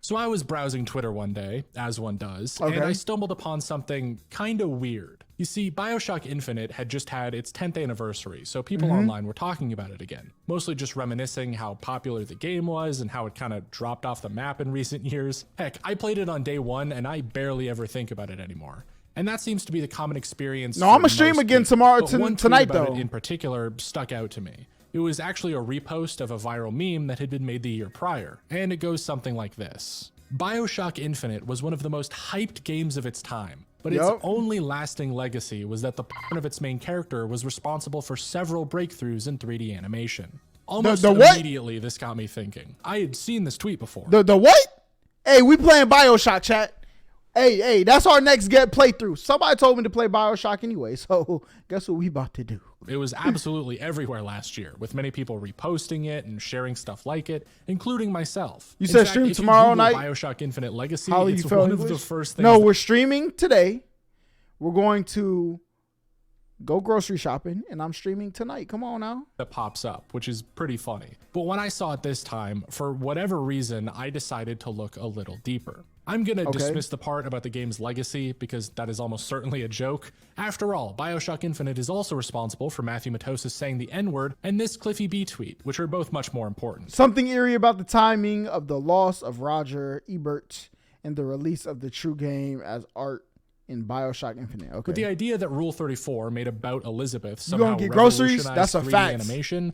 So I was browsing Twitter one day, as one does, and I stumbled upon something kind of weird. You see, BioShock Infinite had just had its 10th anniversary, so people online were talking about it again, mostly just reminiscing how popular the game was and how it kind of dropped off the map in recent years. Heck, I played it on day one, and I barely ever think about it anymore. And that seems to be the common experience. No, I'm gonna stream again tomorrow, tonight, though. It in particular stuck out to me. It was actually a repost of a viral meme that had been made the year prior, and it goes something like this. BioShock Infinite was one of the most hyped games of its time, but its only lasting legacy was that the part of its main character was responsible for several breakthroughs in 3D animation. Almost immediately, this got me thinking. I had seen this tweet before. The what? Hey, we playing BioShock, chat. Hey, that's our next playthrough. Somebody told me to play BioShock anyway, so guess what we about to do? It was absolutely everywhere last year, with many people reposting it and sharing stuff like it, including myself. You said stream tomorrow night? BioShock Infinite Legacy, Holla, it's one of the first things. No, we're streaming today. We're going to go grocery shopping, and I'm streaming tonight. Come on now. That pops up, which is pretty funny. But when I saw it this time, for whatever reason, I decided to look a little deeper. I'm going to dismiss the part about the game's legacy because that is almost certainly a joke. After all, BioShock Infinite is also responsible for Matthew Matosis saying the N-word and this Cliffy B tweet, which are both much more important. Something eerie about the timing of the loss of Roger Ebert and the release of the true game as art in BioShock Infinite. Okay. But the idea that Rule 34 made about Elizabeth somehow get groceries? That's a 3D fact. animation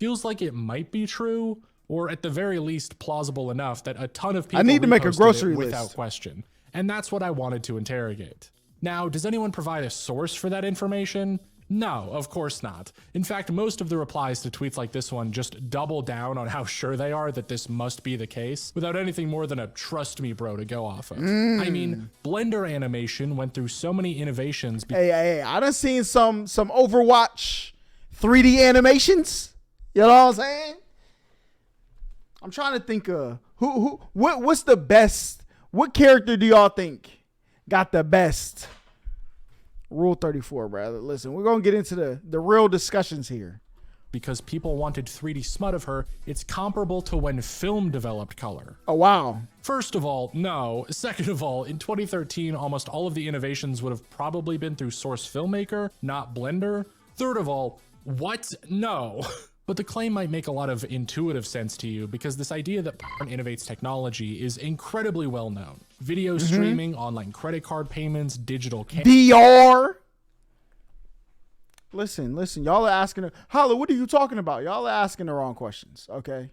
feels like it might be true, or at the very least plausible enough that a ton of people I need to make a grocery without list. question. And that's what I wanted to interrogate. Now, does anyone provide a source for that information? No, of course not. In fact, most of the replies to tweets like this one just double down on how sure they are that this must be the case, without anything more than a trust me bro to go off of. I mean, Blender animation went through so many innovations. Hey, I done seen some Overwatch 3D animations. You know what I'm saying? I'm trying to think of what's the best. What character do y'all think got the best Rule 34, brother? Listen, we're going to get into the real discussions here. Because people wanted 3D smut of her, it's comparable to when film developed color. Oh, wow. First of all, no. Second of all, in 2013, almost all of the innovations would have probably been through Source Filmmaker, not Blender. Third of all, what? No. But the claim might make a lot of intuitive sense to you because this idea that porn innovates technology is incredibly well known. Video streaming, online credit card payments, digital VR. Listen, y'all are asking, Holla, what are you talking about? Y'all are asking the wrong questions, okay?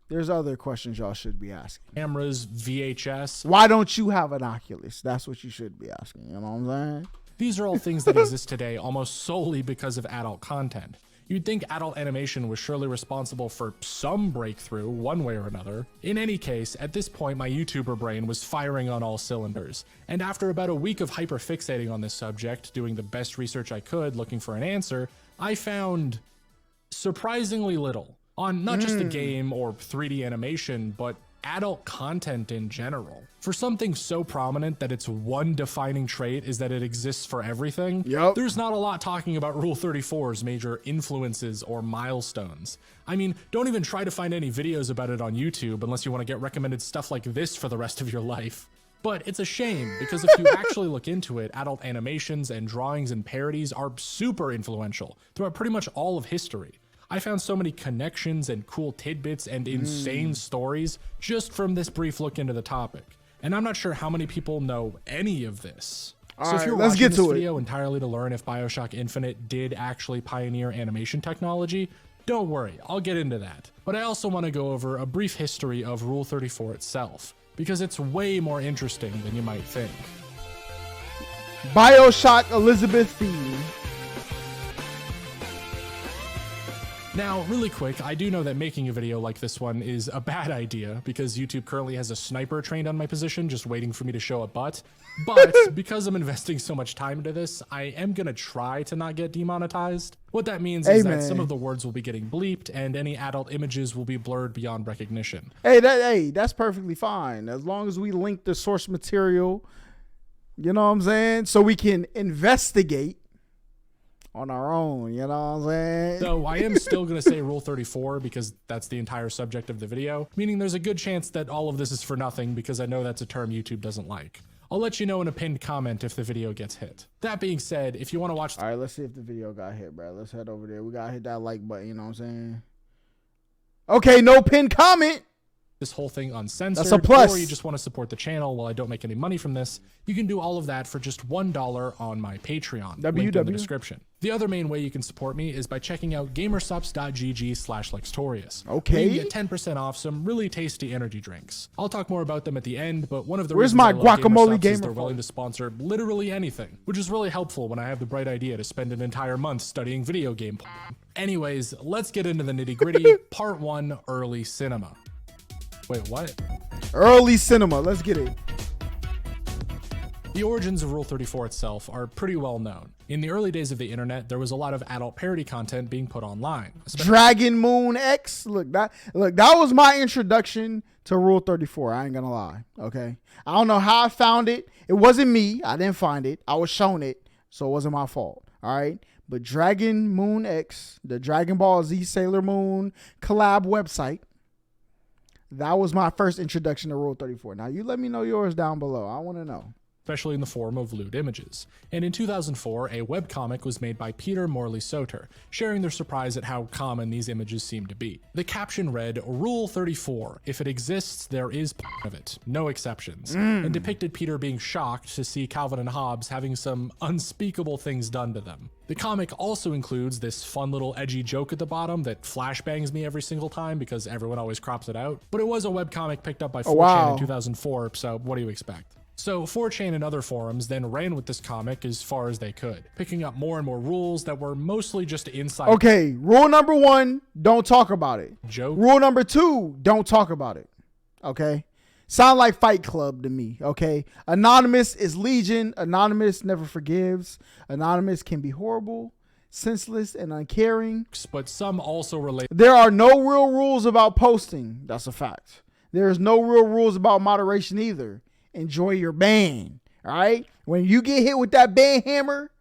There's other questions y'all should be asking. Cameras, VHS. Why don't you have an Oculus? That's what you should be asking, you know what I'm saying? These are all things that exist today almost solely because of adult content. You'd think adult animation was surely responsible for some breakthrough one way or another. In any case, at this point my YouTuber brain was firing on all cylinders, and after about a week of hyperfixating on this subject, doing the best research I could looking for an answer, I found surprisingly little on not just the game or 3D animation, but adult content in general. For something so prominent that its one defining trait is that it exists for everything, there's not a lot talking about Rule 34's major influences or milestones. I mean, don't even try to find any videos about it on YouTube unless you want to get recommended stuff like this for the rest of your life. But it's a shame, because if you actually look into it, adult animations and drawings and parodies are super influential throughout pretty much all of history. I found so many connections and cool tidbits and insane stories just from this brief look into the topic. And I'm not sure how many people know any of this. So if you're watching this video entirely to learn if BioShock Infinite did actually pioneer animation technology, don't worry, I'll get into that. But I also want to go over a brief history of Rule 34 itself, because it's way more interesting than you might think. BioShock Elizabeth theme. Now, really quick, I do know that making a video like this one is a bad idea because YouTube currently has a sniper trained on my position just waiting for me to show a butt. But because I'm investing so much time into this, I am going to try to not get demonetized. What that means is that some of the words will be getting bleeped and any adult images will be blurred beyond recognition. Hey, that's perfectly fine. As long as we link the source material, you know what I'm saying? So we can investigate on our own. You know what I'm saying? So I am still going to say Rule 34 because that's the entire subject of the video, meaning there's a good chance that all of this is for nothing because I know that's a term YouTube doesn't like. I'll let you know in a pinned comment if the video gets hit. That being said, if you want to watch... All right, let's see if the video got hit, bro. Let's head over there. We got to hit that like button, you know what I'm saying? Okay, no pinned comment. This whole thing uncensored, that's a plus. Or you just want to support the channel while I don't make any money from this, you can do all of that for just $1 on my Patreon, linked in the description. The other main way you can support me is by checking out gamersupps.gg/Lextorious. Okay. You get 10% off some really tasty energy drinks. I'll talk more about them at the end, but one of the Where's reasons my I love guacamole Gamersupps is they're gamer willing to sponsor literally anything, which is really helpful when I have the bright idea to spend an entire month studying video game. Anyways, let's get into the nitty gritty. Part 1, early cinema. Wait, what? Early cinema. Let's get it. The origins of Rule 34 itself are pretty well known. In the early days of the internet, there was a lot of adult parody content being put online. Dragon Moon X. Look, that was my introduction to Rule 34. I ain't gonna lie. Okay. I don't know how I found it. It wasn't me. I didn't find it. I was shown it, so it wasn't my fault. All right. But Dragon Moon X, the Dragon Ball Z Sailor Moon collab website, that was my first introduction to Rule 34. Now, you let me know yours down below. I want to know. Especially in the form of lewd images. And in 2004, a webcomic was made by Peter Morley-Soter, sharing their surprise at how common these images seem to be. The caption read, "Rule 34, if it exists, there is of it, no exceptions," and depicted Peter being shocked to see Calvin and Hobbes having some unspeakable things done to them. The comic also includes this fun little edgy joke at the bottom that flashbangs me every single time because everyone always crops it out. But it was a webcomic picked up by 4chan in 2004, so what do you expect? So 4chan and other forums then ran with this comic as far as they could, picking up more and more rules that were mostly just inside. Okay, rule number 1, don't talk about it. Joke. Rule number 2, don't talk about it. Okay? Sound like Fight Club to me, okay? Anonymous is legion. Anonymous never forgives. Anonymous can be horrible, senseless, and uncaring. But some also relate. There are no real rules about posting. That's a fact. There is no real rules about moderation either. Enjoy your ban, all right? When you get hit with that ban hammer,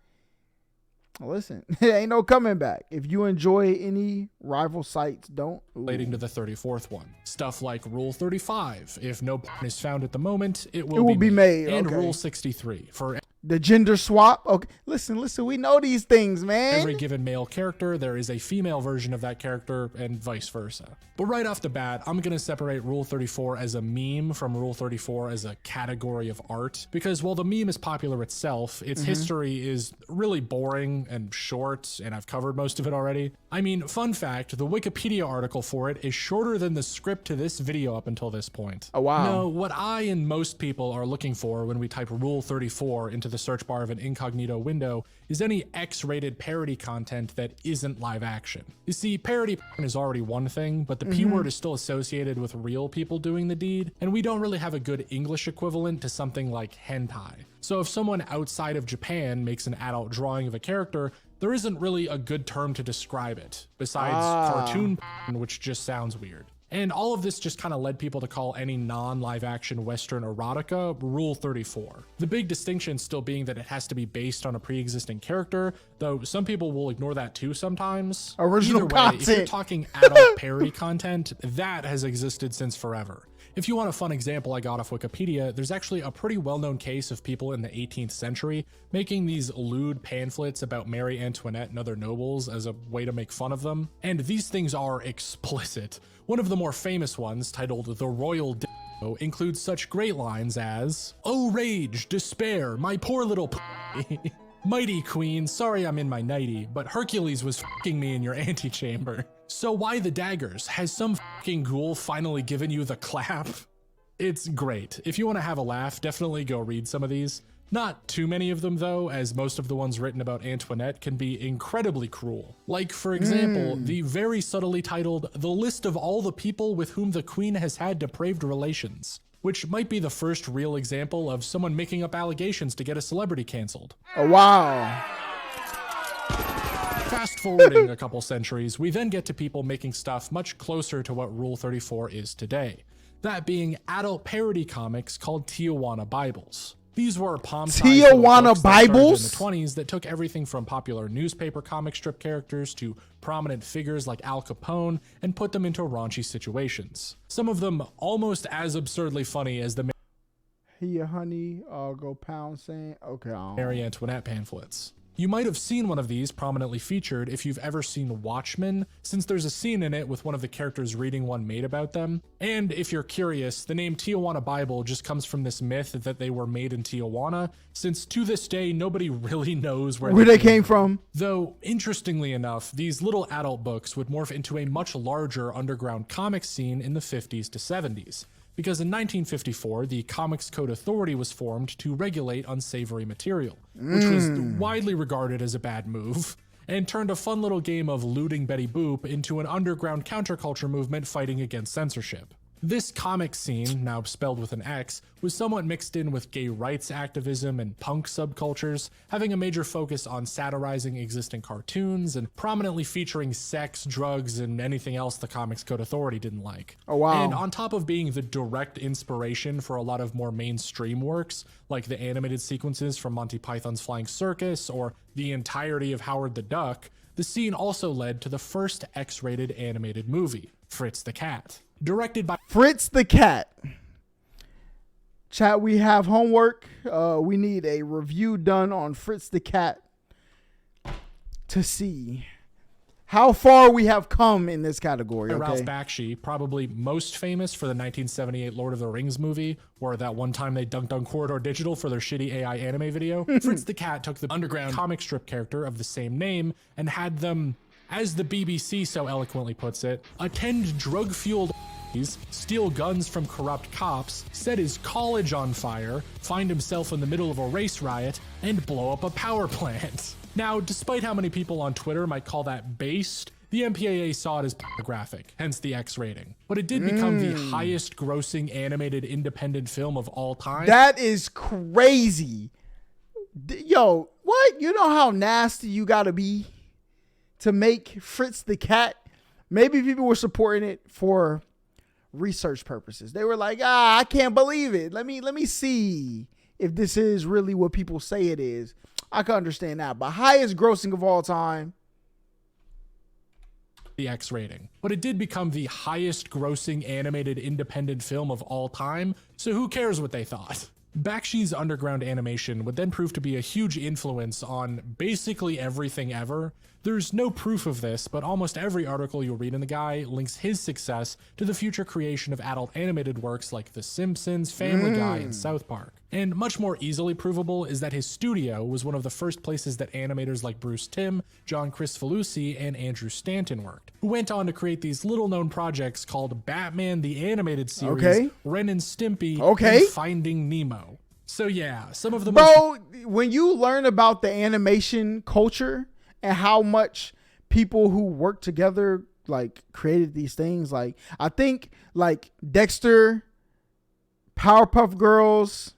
listen, there ain't no coming back. If you enjoy any rival sites, don't. Relating to the 34th one. Stuff like Rule 35. If no is found at the moment, it will be made. And okay. Rule 63. For the gender swap. Okay, listen, we know these things, man. every given male character, there is a female version of that character and vice versa. But right off the bat, I'm going to separate Rule 34 as a meme from Rule 34 as a category of art, because while the meme is popular itself, its history is really boring and short, and I've covered most of it already. I mean, fun fact, the Wikipedia article for it is shorter than the script to this video up until this point. Oh, wow. No, what I and most people are looking for when we type Rule 34 into the search bar of an incognito window is any X-rated parody content that isn't live action. You see, parody is already one thing, but the P word is still associated with real people doing the deed, and we don't really have a good English equivalent to something like hentai. So if someone outside of Japan makes an adult drawing of a character, there isn't really a good term to describe it, besides cartoon, which just sounds weird. And all of this just kind of led people to call any non-live action Western erotica Rule 34. The big distinction still being that it has to be based on a pre-existing character, though some people will ignore that too sometimes. Original Either way, content. if you're talking adult parody content, that has existed since forever. If you want a fun example I got off Wikipedia, there's actually a pretty well-known case of people in the 18th century making these lewd pamphlets about Mary Antoinette and other nobles as a way to make fun of them. And these things are explicit. One of the more famous ones, titled The Royal D***o, includes such great lines as, "Oh rage, despair, my poor little p***, mighty queen, sorry I'm in my nightie, but Hercules was f***ing me in your antechamber. So why the daggers? Has some f***ing ghoul finally given you the clap?" It's great. If you want to have a laugh, definitely go read some of these. Not too many of them though, as most of the ones written about Antoinette can be incredibly cruel. Like, for example, the very subtly titled, "The List of All the People with Whom the Queen Has Had Depraved Relations," which might be the first real example of someone making up allegations to get a celebrity canceled. Oh, wow. Fast forwarding a couple centuries, we then get to people making stuff much closer to what Rule 34 is today. That being adult parody comics called Tijuana Bibles. These were Tijuana Bibles in the 20s that took everything from popular newspaper comic strip characters to prominent figures like Al Capone and put them into raunchy situations. Some of them almost as absurdly funny as the Here, honey, go pound sand. Okay. Marie Antoinette pamphlets. You might have seen one of these prominently featured if you've ever seen Watchmen, since there's a scene in it with one of the characters reading one made about them. And if you're curious, the name Tijuana Bible just comes from this myth that they were made in Tijuana, since to this day nobody really knows where they came from. Though, interestingly enough, these little adult books would morph into a much larger underground comic scene in the 50s to 70s. Because in 1954, the Comics Code Authority was formed to regulate unsavory material, which was widely regarded as a bad move, and turned a fun little game of looting Betty Boop into an underground counterculture movement fighting against censorship. This comic scene, now spelled with an X, was somewhat mixed in with gay rights activism and punk subcultures, having a major focus on satirizing existing cartoons and prominently featuring sex, drugs, and anything else the Comics Code Authority didn't like. Oh, wow. And on top of being the direct inspiration for a lot of more mainstream works, like the animated sequences from Monty Python's Flying Circus or the entirety of Howard the Duck, the scene also led to the first X-rated animated movie, Fritz the Cat. Directed by Fritz the Cat. Chat, we have homework. We need a review done on Fritz the Cat to see how far we have come in this category. Okay? Ralph Bakshi, probably most famous for the 1978 Lord of the Rings movie, or that one time they dunked on Corridor Digital for their shitty AI anime video. Fritz the Cat took the underground comic strip character of the same name and had them, as the BBC so eloquently puts it, attend drug-fueled steal guns from corrupt cops, set his college on fire, find himself in the middle of a race riot, and blow up a power plant. Now, despite how many people on Twitter might call that based, the MPAA saw it as pornographic, hence the X rating. But it did become the highest grossing animated independent film of all time. That is crazy. Yo, what? You know how nasty you gotta be to make Fritz the Cat? Maybe people were supporting it for research purposes. They were like, I can't believe it. Let me see if this is really what people say it is. I can understand that. But highest grossing of all time, the X rating. But it did become the highest grossing animated independent film of all time, so who cares what they thought? Bakshi's underground animation would then prove to be a huge influence on basically everything ever. There's no proof of this, but almost every article you'll read in the guy links his success to the future creation of adult animated works like The Simpsons, Family Guy, and South Park. And much more easily provable is that his studio was one of the first places that animators like Bruce Timm, John Kricfalusi, and Andrew Stanton worked, who went on to create these little-known projects called Batman the Animated Series, Ren and Stimpy, and Finding Nemo. So yeah, some of the when you learn about the animation culture and how much people who work together like created these things, like I think like Dexter, Powerpuff Girls,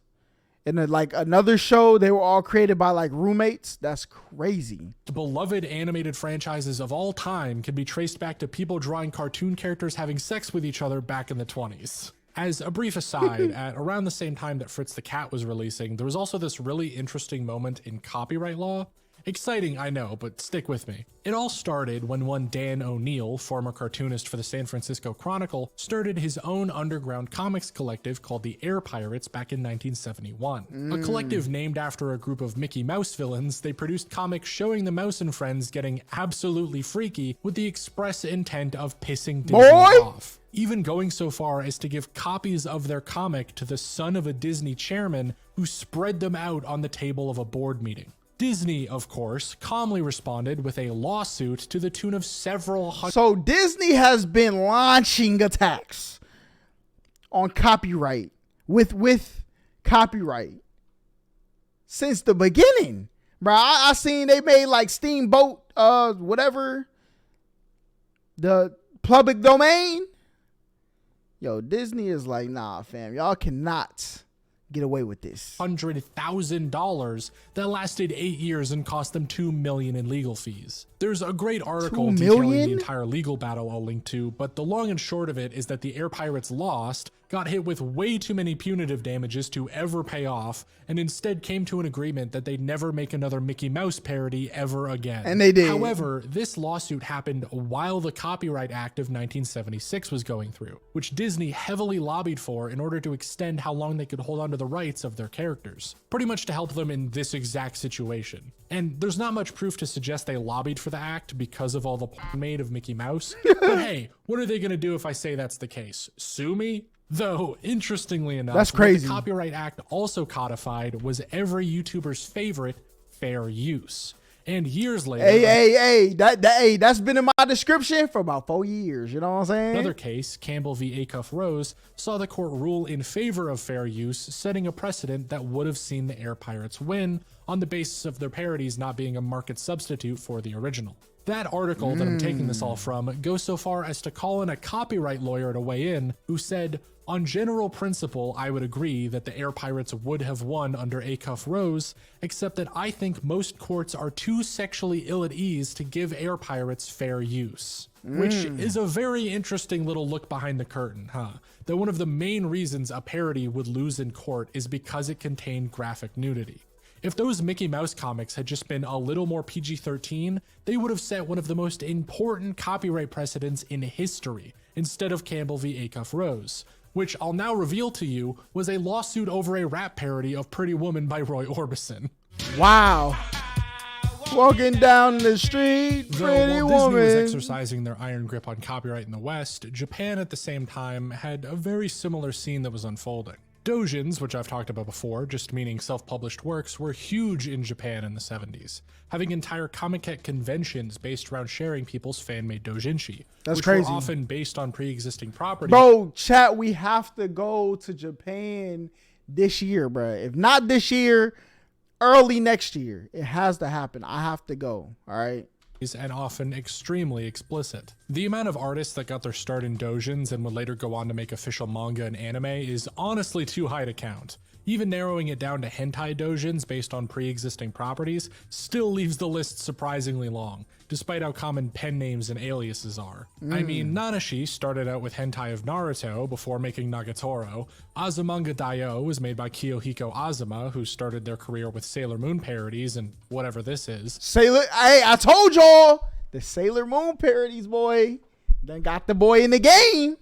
and then like another show, they were all created by like roommates. That's crazy. The beloved animated franchises of all time can be traced back to people drawing cartoon characters having sex with each other back in the 20s. As a brief aside, at around the same time that Fritz the Cat was releasing, there was also this really interesting moment in copyright law. Exciting, I know, but stick with me. It all started when one Dan O'Neill, former cartoonist for the San Francisco Chronicle, started his own underground comics collective called the Air Pirates back in 1971. A collective named after a group of Mickey Mouse villains, they produced comics showing the Mouse and Friends getting absolutely freaky with the express intent of pissing Disney off. Even going so far as to give copies of their comic to the son of a Disney chairman who spread them out on the table of a board meeting. Disney, of course, calmly responded with a lawsuit to the tune of several hundred. So Disney has been launching attacks on copyright with copyright since the beginning, bro. I seen they made like Steamboat, whatever, the public domain. Yo, Disney is like, nah, fam, y'all cannot get away with this. $100,000 that lasted 8 years and cost them $2 million in legal fees. There's a great article detailing the entire legal battle I'll link to, but the long and short of it is that the Air Pirates lost, got hit with way too many punitive damages to ever pay off, and instead came to an agreement that they'd never make another Mickey Mouse parody ever again. And they did. However, this lawsuit happened while the Copyright Act of 1976 was going through, which Disney heavily lobbied for in order to extend how long they could hold on to the rights of their characters, pretty much to help them in this exact situation. And there's not much proof to suggest they lobbied for the act because of all the porn made of Mickey Mouse, but hey, what are they gonna do if I say that's the case? Sue me? Though, interestingly enough, that's crazy. What the Copyright Act also codified was every YouTuber's favorite, fair use. And years later, that's been in my description for about 4 years. You know what I'm saying? Another case, Campbell v. Acuff Rose, saw the court rule in favor of fair use, setting a precedent that would have seen the Air Pirates win on the basis of their parodies not being a market substitute for the original. That article that I'm taking this all from goes so far as to call in a copyright lawyer to weigh in, who said, on general principle, I would agree that the Air Pirates would have won under Acuff Rose, except that I think most courts are too sexually ill at ease to give Air Pirates fair use. Which is a very interesting little look behind the curtain, huh? That one of the main reasons a parody would lose in court is because it contained graphic nudity. If those Mickey Mouse comics had just been a little more PG-13, they would have set one of the most important copyright precedents in history, instead of Campbell v. Acuff Rose, which I'll now reveal to you was a lawsuit over a rap parody of Pretty Woman by Roy Orbison. Wow. Walking down the street, Though pretty while woman. Disney was exercising their iron grip on copyright in the West, Japan at the same time had a very similar scene that was unfolding. Doujins, which I've talked about before, just meaning self-published works, were huge in Japan in the 70s, having entire comiket conventions based around sharing people's fan-made doujinshi, That's which crazy. were often based on pre-existing property. Bro, chat, we have to go to Japan this year, bro. If not this year, early next year. It has to happen. I have to go, all right? And often extremely explicit. The amount of artists that got their start in doujins and would later go on to make official manga and anime is honestly too high to count. Even narrowing it down to hentai doujins based on pre-existing properties still leaves the list surprisingly long, despite how common pen names and aliases are. I mean, Nanashi started out with hentai of Naruto before making Nagatoro. Azumanga Daioh was made by Kiyohiko Azuma, who started their career with Sailor Moon parodies and whatever this is. Hey, I told y'all, the Sailor Moon parodies, boy. Then got the boy in the game.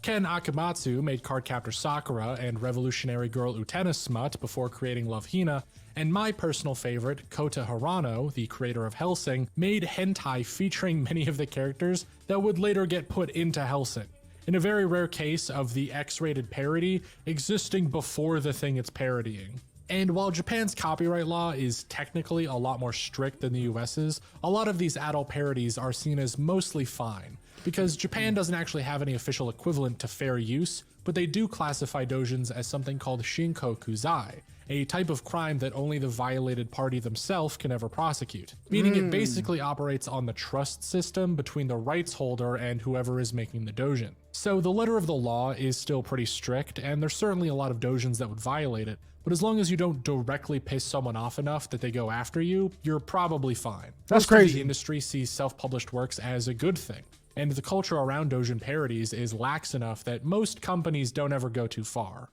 Ken Akamatsu made Cardcaptor Sakura and Revolutionary Girl Utena Smut before creating Love Hina, and my personal favorite, Kota Hirano, the creator of Hellsing, made hentai featuring many of the characters that would later get put into Hellsing, in a very rare case of the X-rated parody existing before the thing it's parodying. And while Japan's copyright law is technically a lot more strict than the US's, a lot of these adult parodies are seen as mostly fine, because Japan doesn't actually have any official equivalent to fair use, but they do classify doujins as something called shinko kuzai, a type of crime that only the violated party themselves can ever prosecute, meaning it basically operates on the trust system between the rights holder and whoever is making the doujin. So the letter of the law is still pretty strict, and there's certainly a lot of doujins that would violate it, but as long as you don't directly piss someone off enough that they go after you, you're probably fine. That's Most crazy. of the industry sees self-published works as a good thing, and the culture around doujin parodies is lax enough that most companies don't ever go too far.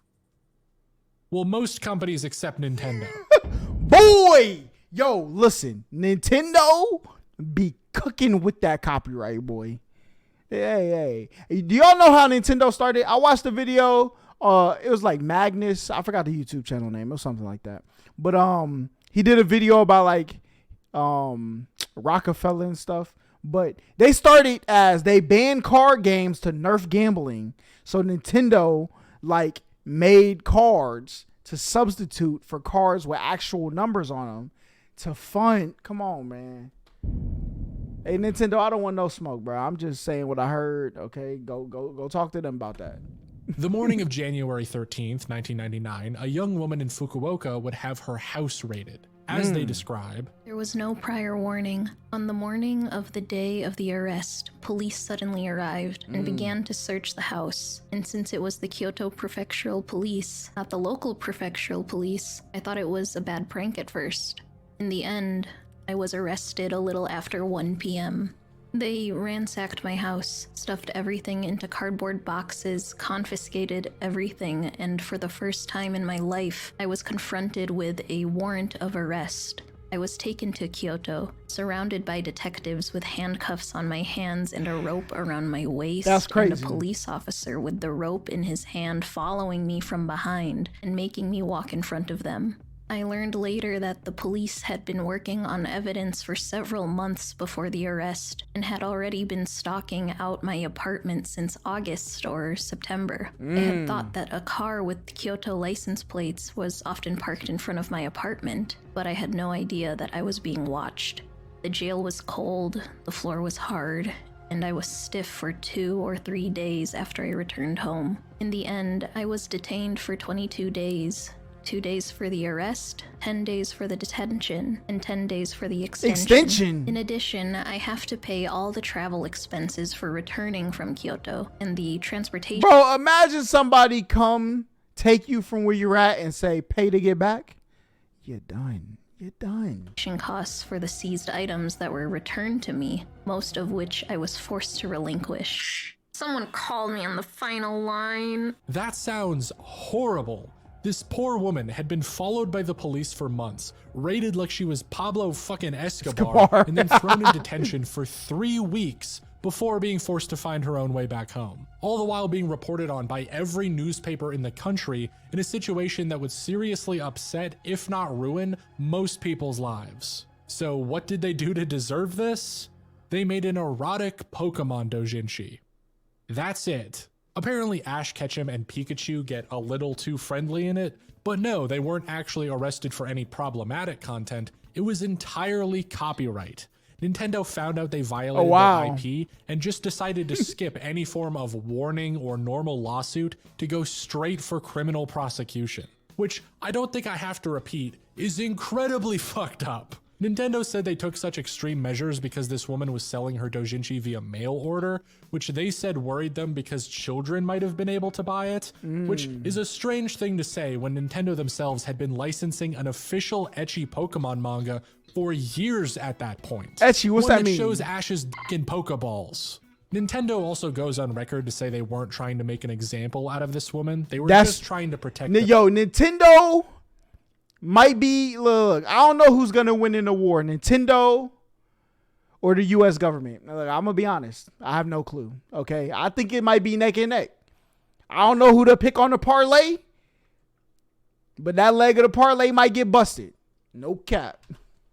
Well, most companies except Nintendo. Boy! Yo, listen, Nintendo be cooking with that copyright, boy. Hey. Do y'all know how Nintendo started? I watched the video. It was like Magnus. I forgot the YouTube channel name. It was something like that. But he did a video about like Rockefeller and stuff. But they started as they banned card games to nerf gambling. So Nintendo like made cards to substitute for cards with actual numbers on them to fund. Come on, man. Hey, Nintendo, I don't want no smoke, bro. I'm just saying what I heard. Okay, go talk to them about that. The morning of January 13th, 1999, a young woman in Fukuoka would have her house raided. As they describe, there was no prior warning. On the morning of the day of the arrest, police suddenly arrived and began to search the house. And since it was the Kyoto Prefectural Police, not the local prefectural police, I thought it was a bad prank at first. In the end, I was arrested a little after 1 p.m. They ransacked my house, stuffed everything into cardboard boxes, confiscated everything, and for the first time in my life, I was confronted with a warrant of arrest. I was taken to Kyoto, surrounded by detectives with handcuffs on my hands and a rope around my waist. That's crazy. And a police officer with the rope in his hand following me from behind and making me walk in front of them. I learned later that the police had been working on evidence for several months before the arrest and had already been stalking out my apartment since August or September. I had thought that a car with Kyoto license plates was often parked in front of my apartment, but I had no idea that I was being watched. The jail was cold, the floor was hard, and I was stiff for 2 or 3 days after I returned home. In the end, I was detained for 22 days. 2 days for the arrest, 10 days for the detention, and 10 days for the extension. In addition, I have to pay all the travel expenses for returning from Kyoto and the transportation. Bro, imagine somebody come take you from where you're at and say, pay to get back. You're done. You're done. Costs for the seized items that were returned to me, most of which I was forced to relinquish. Someone called me on the final line. That sounds horrible. This poor woman had been followed by the police for months, raided like she was Pablo fucking Escobar. And then thrown in detention for 3 weeks before being forced to find her own way back home. All the while being reported on by every newspaper in the country in a situation that would seriously upset, if not ruin, most people's lives. So what did they do to deserve this? They made an erotic Pokemon doujinshi. That's it. Apparently Ash Ketchum and Pikachu get a little too friendly in it, but no, they weren't actually arrested for any problematic content. It was entirely copyright. Nintendo found out they violated their IP and just decided to skip any form of warning or normal lawsuit to go straight for criminal prosecution, which I don't think I have to repeat is incredibly fucked up. Nintendo said they took such extreme measures because this woman was selling her doujinshi via mail order, which they said worried them because children might have been able to buy it, which is a strange thing to say when Nintendo themselves had been licensing an official ecchi Pokemon manga for years at that point. Ecchi, what's that mean? It shows Ash's dick in Pokeballs. Nintendo also goes on record to say they weren't trying to make an example out of this woman. They were just trying to protect them. Yo, Nintendo might be, look, I don't know who's going to win in the war, Nintendo or the U.S. government. Look, I'm going to be honest. I have no clue, okay? I think it might be neck and neck. I don't know who to pick on the parlay, but that leg of the parlay might get busted. No cap.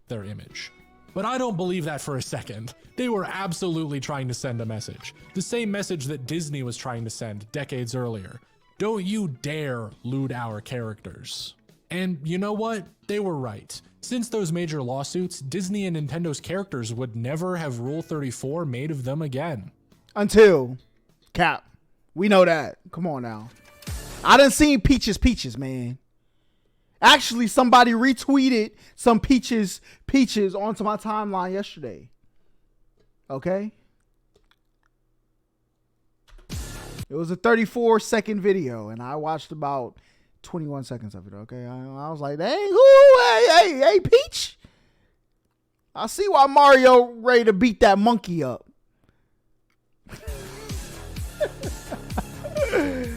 Their image. But I don't believe that for a second. They were absolutely trying to send a message. The same message that Disney was trying to send decades earlier. Don't you dare lewd our characters. And you know what? They were right. Since those major lawsuits, Disney and Nintendo's characters would never have Rule 34 made of them again. Until, cap, we know that. Come on now. I done seen Peaches, man. Actually, somebody retweeted some Peaches onto my timeline yesterday. Okay? It was a 34-second video, and I watched about 21 seconds of it, okay? I was like, dang, hey, Peach. I see why Mario ready to beat that monkey up.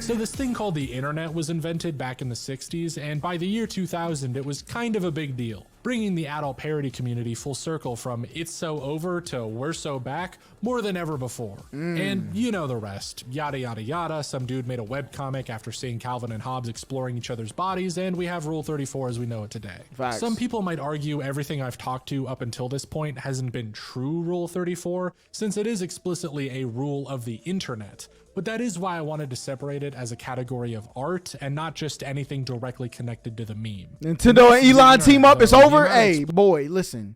So this thing called the internet was invented back in the 60s, and by the year 2000, it was kind of a big deal, bringing the adult parody community full circle from it's so over to we're so back more than ever before. And you know the rest. Yada, yada, yada. Some dude made a webcomic after seeing Calvin and Hobbes exploring each other's bodies, and we have Rule 34 as we know it today. Facts. Some people might argue everything I've talked to up until this point hasn't been true Rule 34, since it is explicitly a rule of the internet. But that is why I wanted to separate it as a category of art and not just anything directly connected to the meme. Nintendo and Elon team up. It's over. Hey, boy, listen.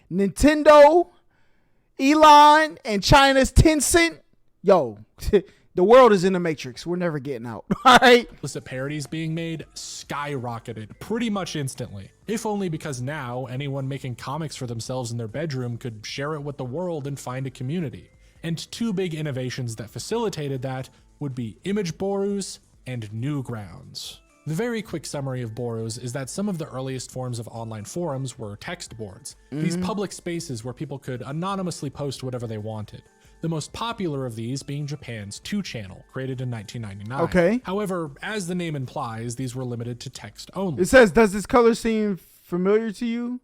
Nintendo, Elon, and China's Tencent. Yo, the world is in the matrix. We're never getting out. All right. Explicit parodies being made skyrocketed pretty much instantly. If only because now anyone making comics for themselves in their bedroom could share it with the world and find a community. And two big innovations that facilitated that would be image borus and Newgrounds. The very quick summary of Boros is that some of the earliest forms of online forums were text boards, these public spaces where people could anonymously post whatever they wanted. The most popular of these being Japan's 2channel, created in 1999. Okay. However, as the name implies, these were limited to text only. It says, does this color seem familiar to you?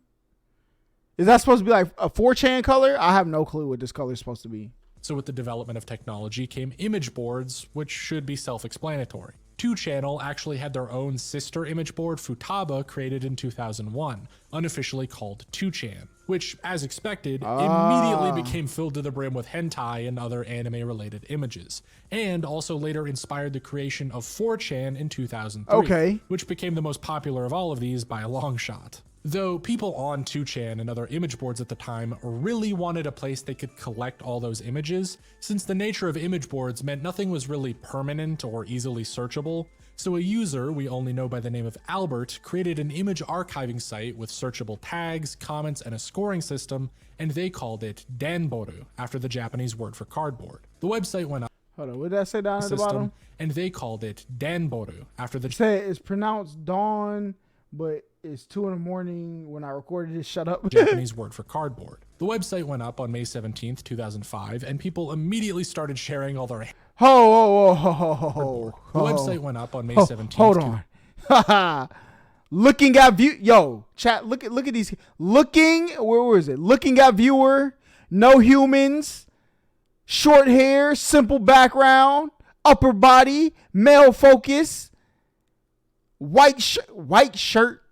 Is that supposed to be like a 4chan color? I have no clue what this color is supposed to be. So with the development of technology came image boards, which should be self-explanatory. 2channel actually had their own sister image board, Futaba, created in 2001, unofficially called 2chan, which, as expected, immediately became filled to the brim with hentai and other anime-related images, and also later inspired the creation of 4chan in 2003, which became the most popular of all of these by a long shot. Though people on 2chan and other image boards at the time really wanted a place they could collect all those images, since the nature of image boards meant nothing was really permanent or easily searchable, so a user we only know by the name of Albert created an image archiving site with searchable tags, comments, and a scoring system, and they called it Danboru, after the Japanese word for cardboard. The website went up. Hold on, what did that say down at the bottom? And they called it Danboru, after the... Say it's pronounced dawn, but it's 2 in the morning when I recorded it. Shut up. Japanese word for cardboard. The website went up on May 17th, 2005, and people immediately started sharing all their... The website went up on May 17th. Hold on. Looking at view. Yo, chat. Look at these. Looking. Where is it? Looking at viewer. No humans. Short hair. Simple background. Upper body. Male focus. White shirt.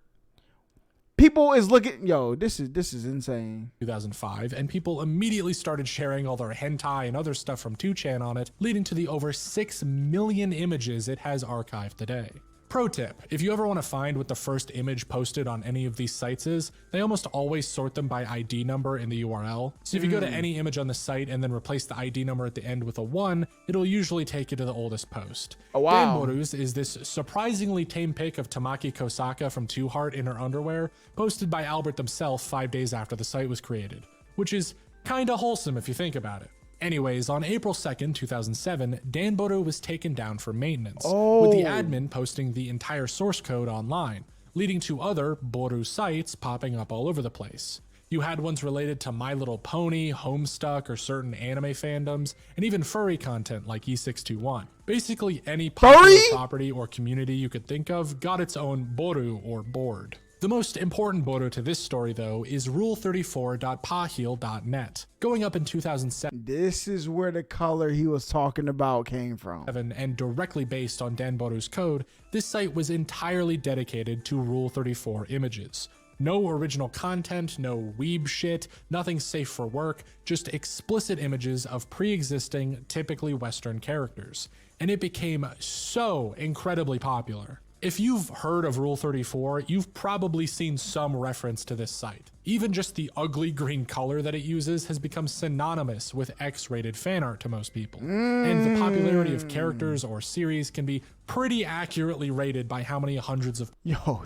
People is looking, yo, this is insane. 2005, and people immediately started sharing all their hentai and other stuff from 2chan on it, leading to the over 6 million images it has archived today. Pro tip, if you ever want to find what the first image posted on any of these sites is, they almost always sort them by ID number in the URL. So if you go to any image on the site and then replace the ID number at the end with a 1, it'll usually take you to the oldest post. Oh, wow. Danboru's is this surprisingly tame pic of Tamaki Kosaka from 2 Heart in her underwear, posted by Albert himself 5 days after the site was created, which is kinda wholesome if you think about it. Anyways, on April 2nd, 2007, Danboru was taken down for maintenance, with the admin posting the entire source code online, leading to other Boru sites popping up all over the place. You had ones related to My Little Pony, Homestuck, or certain anime fandoms, and even furry content like E621. Basically any popular property or community you could think of got its own Boru or board. The most important Boru to this story, though, is rule34.pahil.net. Going up in 2007, this is where the color he was talking about came from. And directly based on Danboru's code, this site was entirely dedicated to Rule 34 images. No original content, no weeb shit, nothing safe for work, just explicit images of pre-existing, typically Western characters. And it became so incredibly popular. If you've heard of Rule 34, you've probably seen some reference to this site. Even just the ugly green color that it uses has become synonymous with X-rated fan art to most people. And the popularity of characters or series can be pretty accurately rated by how many hundreds of... Yo.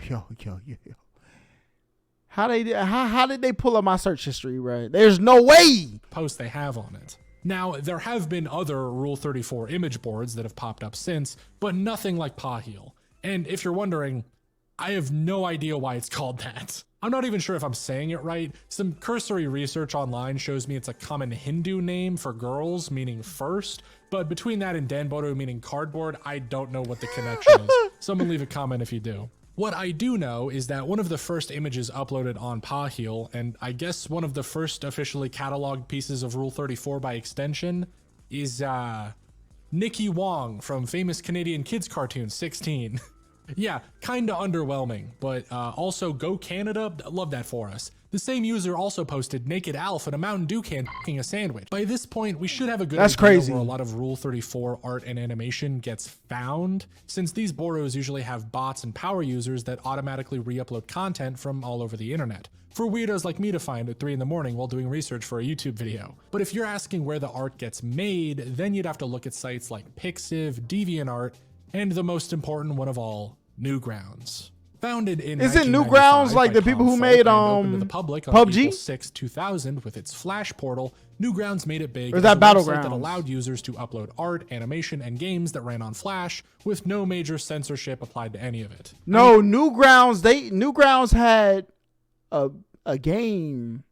How did they pull up my search history, right? There's no way! Posts they have on it. Now, there have been other Rule 34 image boards that have popped up since, but nothing like Pahil. And if you're wondering, I have no idea why it's called that. I'm not even sure if I'm saying it right. Some cursory research online shows me it's a common Hindu name for girls, meaning first, but between that and Danboru meaning cardboard, I don't know what the connection is. Someone leave a comment if you do. What I do know is that one of the first images uploaded on Pahil, and I guess one of the first officially cataloged pieces of Rule 34 by extension, is Nikki Wong from famous Canadian kids cartoon 16. Yeah, kinda underwhelming, but also Go Canada, love that for us. The same user also posted Naked Alf and a Mountain Dew can cooking a sandwich. By this point, we should have a good idea where a lot of Rule 34 art and animation gets found, since these Boros usually have bots and power users that automatically re-upload content from all over the internet, for weirdos like me to find at 3 in the morning while doing research for a YouTube video. But if you're asking where the art gets made, then you'd have to look at sites like Pixiv, DeviantArt, and the most important one of all, Newgrounds. Founded in Isn't 1995 Newgrounds like by the people Tom who Folk made and opened to the public on PUBG? April 6, 2000 with its Flash portal, Newgrounds made it big Or is as that a website Battlegrounds? that allowed users to upload art, animation, and games that ran on Flash with no major censorship applied to any of it. No, Newgrounds had a game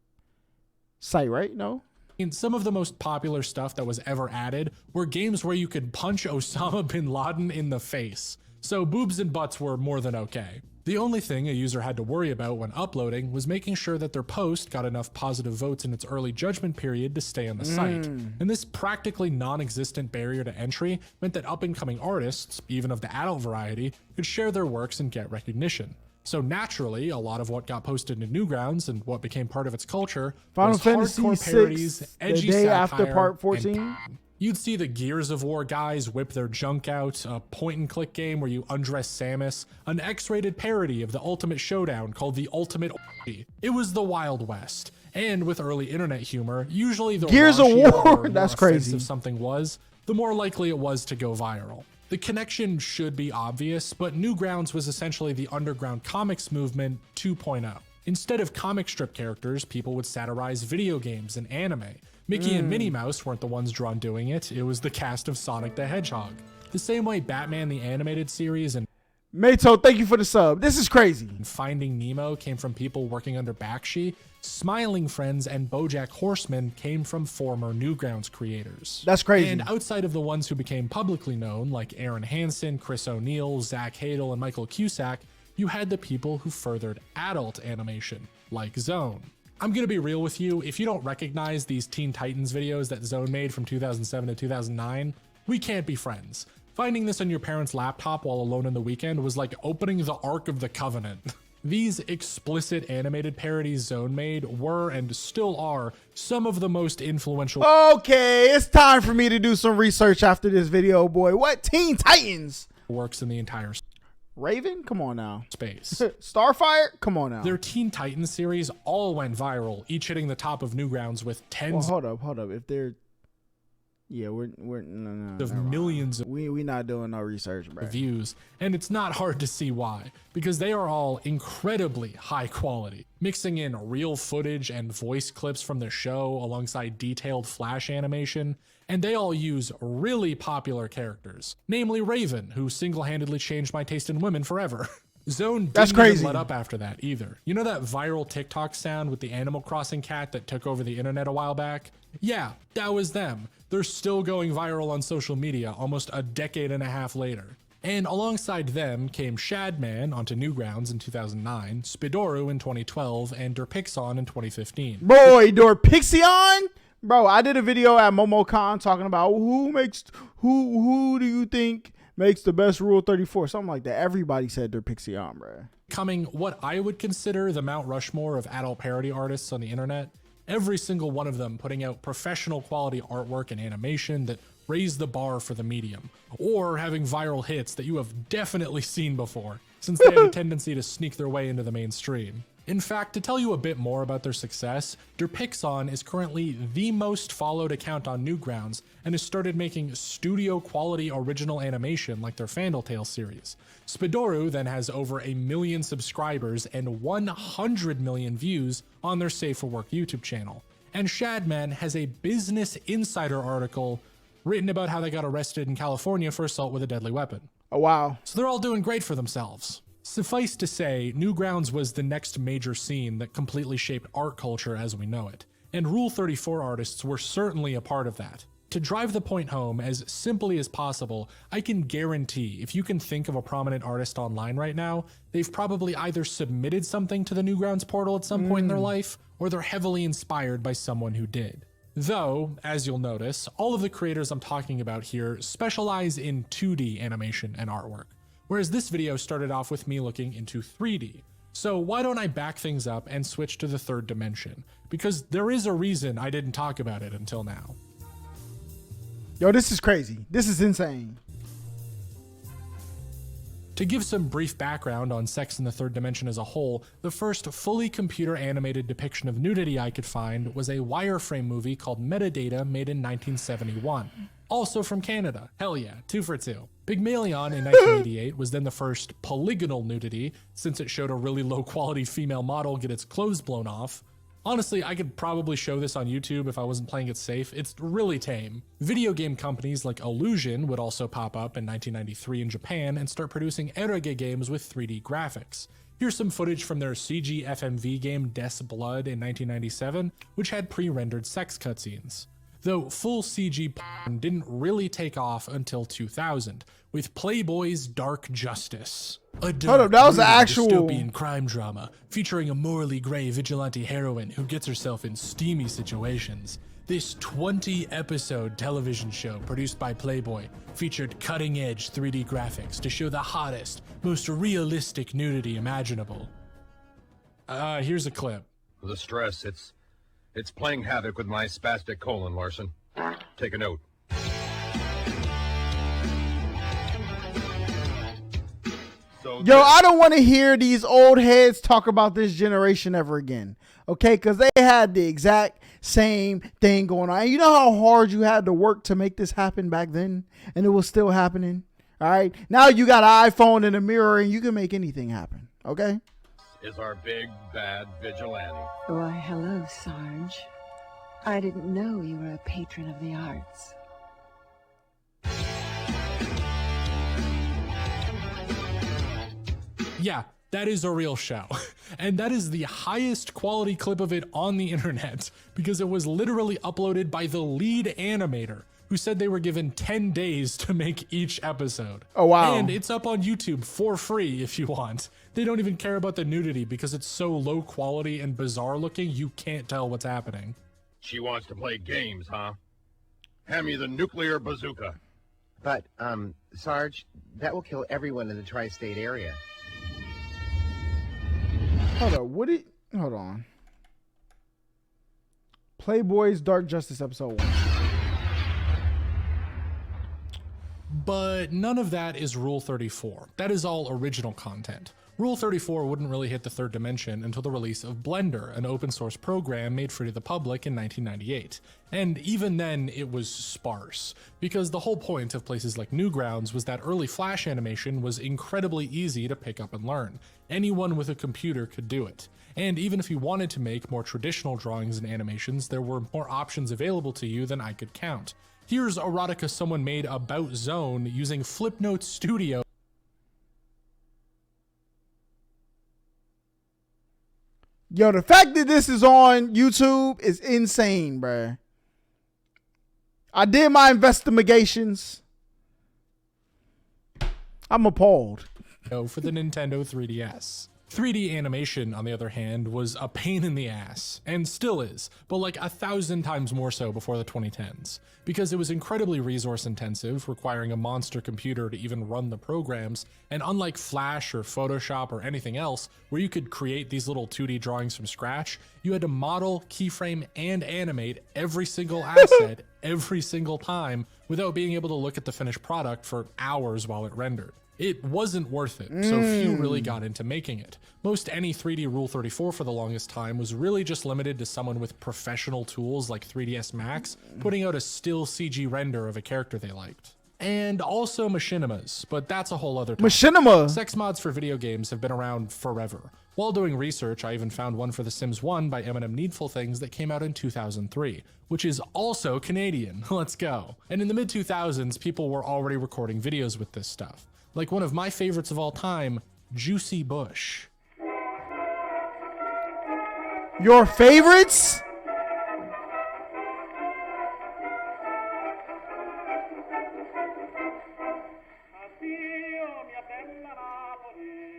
site, right? No. And some of the most popular stuff that was ever added were games where you could punch Osama bin Laden in the face. So boobs and butts were more than okay. The only thing a user had to worry about when uploading was making sure that their post got enough positive votes in its early judgment period to stay on the site. And this practically non-existent barrier to entry meant that up-and-coming artists, even of the adult variety, could share their works and get recognition. So naturally, a lot of what got posted to Newgrounds and what became part of its culture Final was Fantasy hardcore parodies, VI, edgy the day satire, after Part and 14. you'd see the Gears of War guys whip their junk out, a point-and-click game where you undress Samus, an X-rated parody of the Ultimate Showdown called the Ultimate Orgy. It was the Wild West. And with early internet humor, usually the Gears of raunchier War, or more that's crazy. offensive something was, the more likely it was to go viral. The connection should be obvious, but Newgrounds was essentially the underground comics movement 2.0. Instead of comic strip characters, people would satirize video games and anime. Mickey and Minnie Mouse weren't the ones drawn doing it, it was the cast of Sonic the Hedgehog. The same way Batman the Animated Series and Mato, thank you for the sub. This is crazy. Finding Nemo came from people working under Bakshi, Smiling Friends and BoJack Horseman came from former Newgrounds creators. That's crazy. And outside of the ones who became publicly known, like Aaron Hansen, Chris O'Neill, Zach Hadel, and Michael Cusack, you had the people who furthered adult animation, like Zone. I'm gonna be real with you, if you don't recognize these Teen Titans videos that Zone made from 2007 to 2009, we can't be friends. Finding this on your parents' laptop while alone on the weekend was like opening the Ark of the Covenant. These explicit animated parodies Zone made were and still are some of the most influential Okay, it's time for me to do some research after this video, boy. What? Teen Titans? works in the entire Raven? Come on now. space. Starfire? Come on now. Their Teen Titans series all went viral, each hitting the top of Newgrounds with tens Well, hold up. If they're, yeah, we're no, of never mind. millions of We not doing no research, bro. views, and it's not hard to see why, because they are all incredibly high quality, mixing in real footage and voice clips from the show alongside detailed flash animation, and they all use really popular characters, namely Raven, who single-handedly changed my taste in women forever. Zone That's didn't even crazy. let up after that either. You know that viral TikTok sound with the Animal Crossing cat that took over the internet a while back? Yeah, that was them. They're still going viral on social media almost a decade and a half later. And alongside them came Shadman onto Newgrounds in 2009, Spidoru in 2012, and Derpixon in 2015. Boy, Dorpixion? Bro, I did a video at MomoCon talking about who do you think makes the best Rule 34? Something like that. Everybody said Dorpixion, bro. Becoming what I would consider the Mount Rushmore of adult parody artists on the internet, every single one of them putting out professional quality artwork and animation that raised the bar for the medium, or having viral hits that you have definitely seen before, since they have a tendency to sneak their way into the mainstream. In fact, to tell you a bit more about their success, Derpixon is currently the most followed account on Newgrounds and has started making studio quality original animation like their Fandle Tale series. Spidoru then has over 1 million subscribers and 100 million views on their Safe for Work YouTube channel. And Shadman has a Business Insider article written about how they got arrested in California for assault with a deadly weapon. Oh, wow. So they're all doing great for themselves. Suffice to say, Newgrounds was the next major scene that completely shaped art culture as we know it, and Rule 34 artists were certainly a part of that. To drive the point home as simply as possible, I can guarantee if you can think of a prominent artist online right now, they've probably either submitted something to the Newgrounds portal at some point in their life, or they're heavily inspired by someone who did. Though, as you'll notice, all of the creators I'm talking about here specialize in 2D animation and artwork, whereas this video started off with me looking into 3D. So why don't I back things up and switch to the third dimension? Because there is a reason I didn't talk about it until now. Yo, this is crazy. This is insane. To give some brief background on sex in the third dimension as a whole, the first fully computer animated depiction of nudity I could find was a wireframe movie called Metadata made in 1971. Also from Canada. Hell yeah, 2 for 2. Pygmalion in 1988 was then the first polygonal nudity, since it showed a really low quality female model get its clothes blown off. Honestly, I could probably show this on YouTube if I wasn't playing it safe. It's really tame. Video game companies like Illusion would also pop up in 1993 in Japan and start producing eroge games with 3D graphics. Here's some footage from their CG FMV game Death's Blood in 1997, which had pre-rendered sex cutscenes. Though full CG porn didn't really take off until 2000, with Playboy's Dark Justice. A dark, that was an actual dystopian crime drama featuring a morally gray vigilante heroine who gets herself in steamy situations. This 20-episode television show produced by Playboy featured cutting-edge 3D graphics to show the hottest, most realistic nudity imaginable. Here's a clip. The stress, it's playing havoc with my spastic colon, Larson. Take a note. Yo, I don't want to hear these old heads talk about this generation ever again. Okay, because they had the exact same thing going on. And you know how hard you had to work to make this happen back then? And it was still happening. All right. Now you got an iPhone and a mirror and you can make anything happen. Okay. Is our big bad vigilante. Why, hello, Sarge. I didn't know you were a patron of the arts. Yeah, that is a real show. And that is the highest quality clip of it on the internet because it was literally uploaded by the lead animator who said they were given 10 days to make each episode. Oh, wow. And it's up on YouTube for free if you want. They don't even care about the nudity because it's so low quality and bizarre looking, you can't tell what's happening. She wants to play games, huh? Hand me the nuclear bazooka. But, Sarge, that will kill everyone in the tri-state area. Hold on. Playboy's Dark Justice episode 1. But none of that is Rule 34. That is all original content. Rule 34 wouldn't really hit the third dimension until the release of Blender, an open source program made free to the public in 1998. And even then, it was sparse, because the whole point of places like Newgrounds was that early Flash animation was incredibly easy to pick up and learn. Anyone with a computer could do it. And even if you wanted to make more traditional drawings and animations, there were more options available to you than I could count. Here's erotica someone made about Zone using Flipnote Studio. Yo, the fact that this is on YouTube is insane, bruh. I did my investigations. I'm appalled. For the Nintendo 3DS. 3D animation, on the other hand, was a pain in the ass, and still is, but like 1,000 times more so before the 2010s, because it was incredibly resource intensive, requiring a monster computer to even run the programs, and unlike Flash or Photoshop or anything else, where you could create these little 2D drawings from scratch, you had to model, keyframe, and animate every single asset every single time without being able to look at the finished product for hours while it rendered. It wasn't worth it, so few really got into making it. Most any 3D Rule 34 for the longest time was really just limited to someone with professional tools like 3ds Max putting out a still CG render of a character they liked. And also machinimas, but that's a whole other topic. Machinima? Sex mods for video games have been around forever. While doing research, I even found one for The Sims 1 by Eminem Needful Things that came out in 2003, which is also Canadian. Let's go. And in the mid-2000s, people were already recording videos with this stuff. Like one of my favorites of all time, Juicy Bush. Your favorites?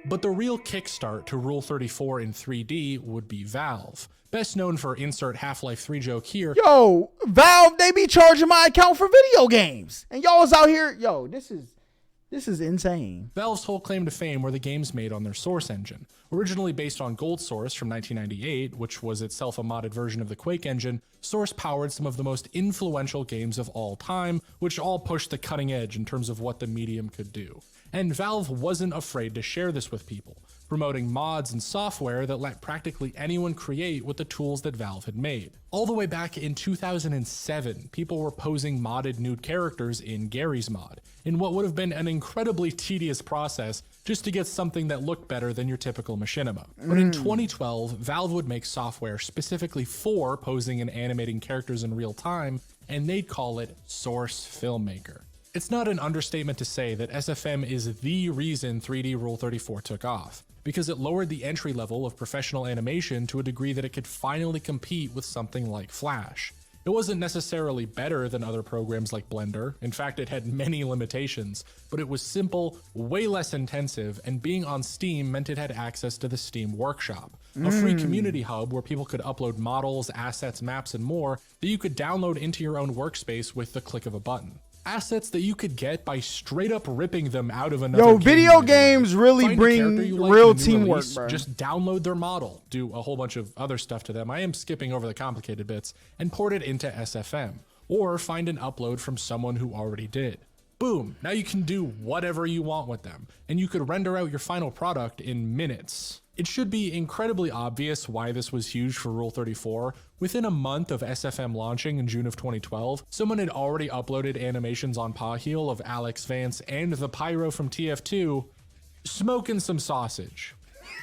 But the real kickstart to Rule 34 in 3D would be Valve. Best known for insert Half-Life 3 joke here. Yo, Valve, they be charging my account for video games. And y'all is out here, yo, this is insane. Valve's whole claim to fame were the games made on their Source engine. Originally based on Gold Source from 1998, which was itself a modded version of the Quake engine, Source powered some of the most influential games of all time, which all pushed the cutting edge in terms of what the medium could do. And Valve wasn't afraid to share this with people. promoting mods and software that let practically anyone create with the tools that Valve had made. All the way back in 2007, people were posing modded nude characters in Gary's mod, in what would have been an incredibly tedious process just to get something that looked better than your typical machinima. But in 2012, Valve would make software specifically for posing and animating characters in real time, and they'd call it Source Filmmaker. It's not an understatement to say that SFM is the reason 3D Rule 34 took off, because it lowered the entry level of professional animation to a degree that it could finally compete with something like Flash. It wasn't necessarily better than other programs like Blender. In fact, it had many limitations, but it was simple, way less intensive, and being on Steam meant it had access to the Steam Workshop, a free community hub where people could upload models, assets, maps, and more that you could download into your own workspace with the click of a button. Assets that you could get by straight up ripping them out of another game. Video games really Find bring real teamwork, bro. Just download their model, do a whole bunch of other stuff to them. I am skipping over the complicated bits, and port it into SFM. Or find an upload from someone who already did. Boom, now you can do whatever you want with them, and you could render out your final product in minutes. It should be incredibly obvious why this was huge for Rule 34. Within a month of SFM launching in June of 2012, someone had already uploaded animations on Paheel of Alex Vance and the Pyro from TF2 smoking some sausage.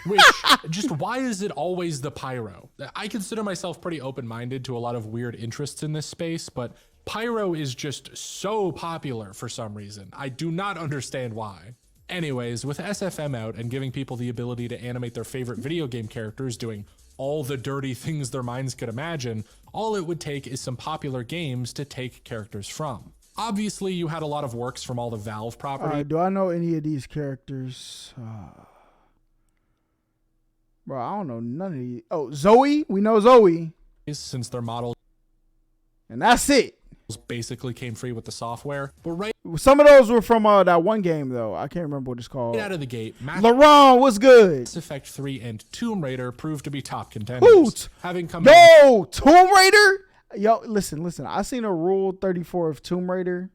Which, just why is it always the Pyro? I consider myself pretty open-minded to a lot of weird interests in this space, but Pyro is just so popular for some reason. I do not understand why. Anyways, with SFM out and giving people the ability to animate their favorite video game characters doing all the dirty things their minds could imagine, all it would take is some popular games to take characters from. Obviously, you had a lot of works from all the Valve properties. Do I know any of these characters? Bro, I don't know none of these. Oh, Zoe? We know Zoe. Since their models And that's it. basically came free with the software. But right Some of those were from that one game, though. I can't remember what it's called. out of the gate, Mass LaRon, what's good? Effect 3 and Tomb Raider proved to be top contenders. Hoot! Having come out No! Tomb Raider? Yo, listen. I seen a Rule 34 of Tomb Raider.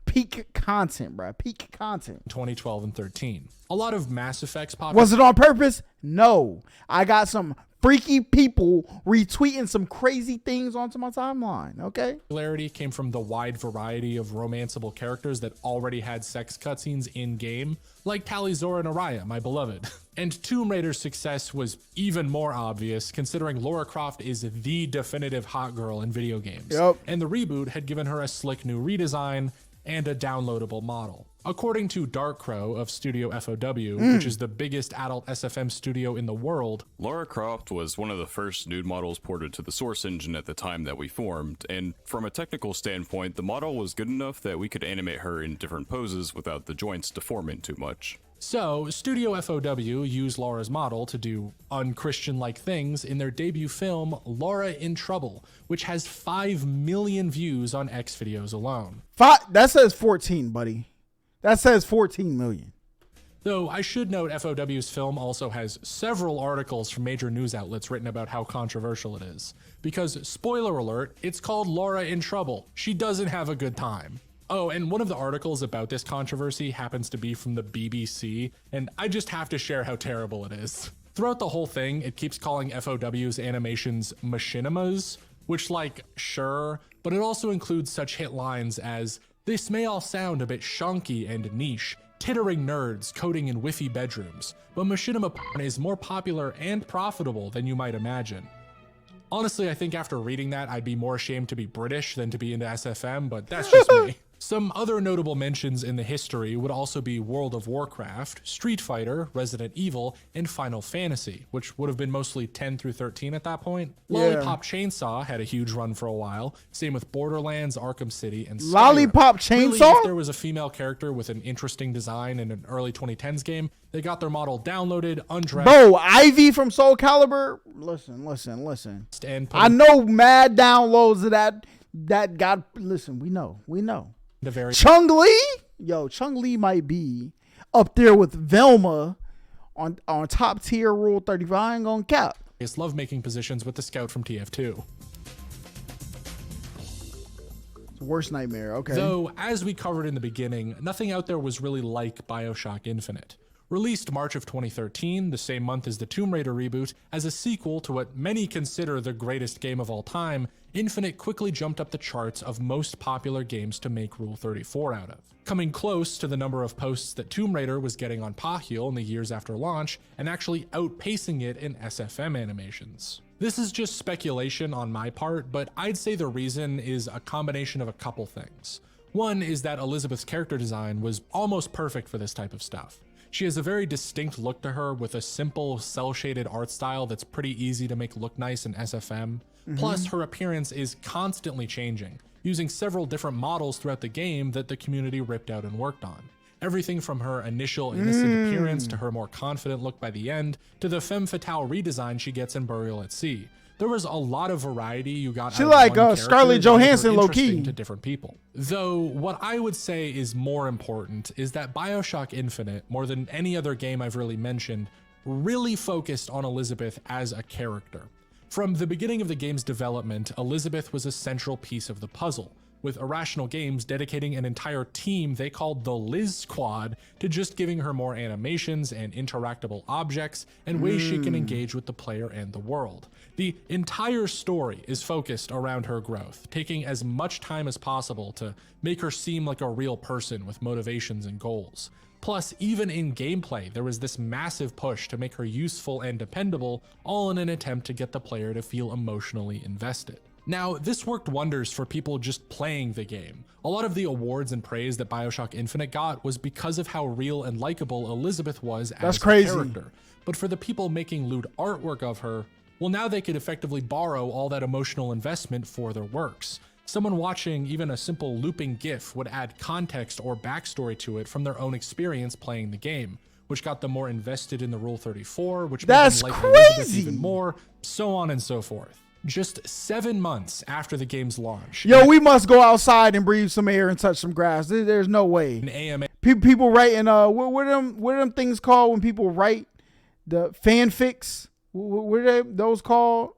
Peak content, bro. Peak content. in 2012 and 13. A lot of Mass Effect's Was it on purpose? No. I got some freaky people retweeting some crazy things onto my timeline, okay? popularity came from the wide variety of romanceable characters that already had sex cutscenes in-game, like Tali'Zorah and Araya, my beloved. And Tomb Raider's success was even more obvious, considering Lara Croft is the definitive hot girl in video games. Yep. And the reboot had given her a slick new redesign and a downloadable model. According to Dark Crow of Studio FOW, which is the biggest adult SFM studio in the world, Lara Croft was one of the first nude models ported to the Source engine at the time that we formed, and from a technical standpoint, the model was good enough that we could animate her in different poses without the joints deforming too much. So, Studio FOW used Laura's model to do unchristian-like things in their debut film, Laura in Trouble, which has 5 million views on X videos alone. That says 14, buddy. That says 14 million. Though I should note FOW's film also has several articles from major news outlets written about how controversial it is. Because, spoiler alert, it's called Laura in Trouble. She doesn't have a good time. Oh, and one of the articles about this controversy happens to be from the BBC, and I just have to share how terrible it is. Throughout the whole thing, it keeps calling FOW's animations machinimas, which, like, sure, but it also includes such hit lines as, "This may all sound a bit shonky and niche, tittering nerds coding in whiffy bedrooms, but machinima porn is more popular and profitable than you might imagine." Honestly, I think after reading that, I'd be more ashamed to be British than to be into SFM, but that's just me. Some other notable mentions in the history would also be World of Warcraft, Street Fighter, Resident Evil, and Final Fantasy, which would have been mostly 10 through 13 at that point. Yeah. Lollipop Chainsaw had a huge run for a while, same with Borderlands, Arkham City, and Skyrim. Lollipop Really, Chainsaw? if there was a female character with an interesting design in an early 2010s game, they got their model downloaded, undressed, Bro, Ivy from Soul Calibur. Listen. and put I know mad downloads of that got. Listen, we know. into various Chung-Li? Yo, Chung-Li might be up there with Velma on top tier Rule 35. I ain't gonna cap. lovemaking positions with the scout from TF2. It's the worst nightmare. Okay. Though, as we covered in the beginning, nothing out there was really like BioShock Infinite. Released March of 2013, the same month as the Tomb Raider reboot, as a sequel to what many consider the greatest game of all time, Infinite quickly jumped up the charts of most popular games to make Rule 34 out of, coming close to the number of posts that Tomb Raider was getting on Pahil in the years after launch, and actually outpacing it in SFM animations. This is just speculation on my part, but I'd say the reason is a combination of a couple things. One is that Elizabeth's character design was almost perfect for this type of stuff. She has a very distinct look to her with a simple cel-shaded art style that's pretty easy to make look nice in SFM. Plus, her appearance is constantly changing, using several different models throughout the game that the community ripped out and worked on. Everything from her initial innocent appearance to her more confident look by the end, to the femme fatale redesign she gets in Burial at Sea. There was a lot of variety you got. She like Scarlett Johansson low key to different people. Though what I would say is more important is that BioShock Infinite, more than any other game I've really mentioned, really focused on Elizabeth as a character. From the beginning of the game's development, Elizabeth was a central piece of the puzzle, with Irrational Games dedicating an entire team they called the ℝ𝕦𝕝𝕝 to just giving her more animations and interactable objects and ways she can engage with the player and the world. The entire story is focused around her growth, taking as much time as possible to make her seem like a real person with motivations and goals. Plus, even in gameplay, there was this massive push to make her useful and dependable, all in an attempt to get the player to feel emotionally invested. Now, this worked wonders for people just playing the game. A lot of the awards and praise that BioShock Infinite got was because of how real and likable Elizabeth was as a character. But for the people making lewd artwork of her, well, now they could effectively borrow all that emotional investment for their works. Someone watching even a simple looping GIF would add context or backstory to it from their own experience playing the game, which got them more invested in the Rule 34, which made them like Elizabeth even more, so on and so forth. Just 7 months after the game's launch. Yo, we must go outside and breathe some air and touch some grass. There's no way. An AMA people writing, what are them things called when people write the fanfics? What are those called?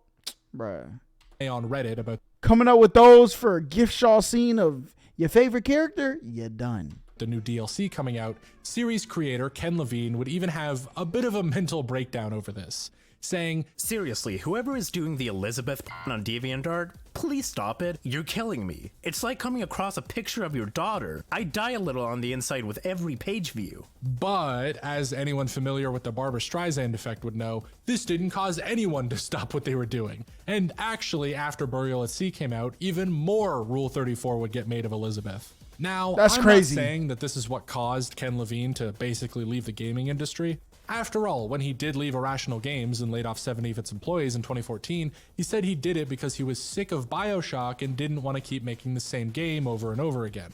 Bruh. On Reddit about coming up with those for a gift shaw scene of your favorite character, you're done. The new DLC coming out, series creator Ken Levine would even have a bit of a mental breakdown over this, saying, "Seriously, whoever is doing the Elizabeth on DeviantArt, please stop it. You're killing me. It's like coming across a picture of your daughter. I die a little on the inside with every page view." But, as anyone familiar with the Barbra Streisand effect would know, this didn't cause anyone to stop what they were doing. And actually, after Burial at Sea came out, even more Rule 34 would get made of Elizabeth. Now, that's I'm crazy. Not saying that this is what caused Ken Levine to basically leave the gaming industry. After all, when he did leave Irrational Games and laid off 70 of its employees in 2014, he said he did it because he was sick of BioShock and didn't want to keep making the same game over and over again.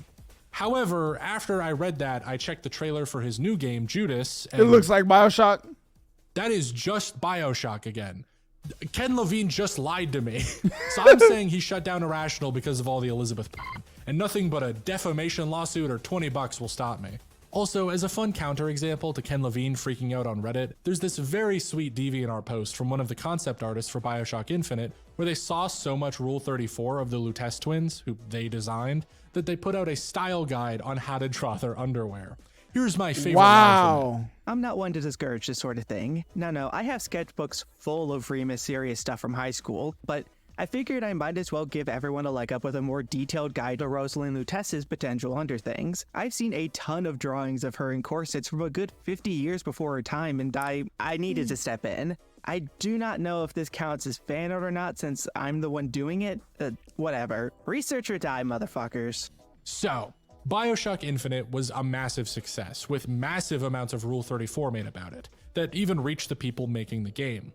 However, after I read that, I checked the trailer for his new game, Judas. And it looks like BioShock. That is just BioShock again. Ken Levine just lied to me. So I'm saying he shut down Irrational because of all the Elizabeth and nothing but a defamation lawsuit or $20 will stop me. Also, as a fun counterexample to Ken Levine freaking out on Reddit, there's this very sweet DeviantArt post from one of the concept artists for BioShock Infinite, where they saw so much Rule 34 of the Lutece twins, who they designed, that they put out a style guide on how to draw their underwear. Here's my favorite line from it. I'm not one to discourage this sort of thing. No, I have sketchbooks full of Remus serious stuff from high school, but I figured I might as well give everyone a leg up with a more detailed guide to Rosalind Lutece's potential underthings. I've seen a ton of drawings of her in corsets from a good 50 years before her time, and I needed to step in. I do not know if this counts as fan art or not, since I'm the one doing it. Whatever. Research or die, motherfuckers. So, BioShock Infinite was a massive success, with massive amounts of Rule 34 made about it, that even reached the people making the game.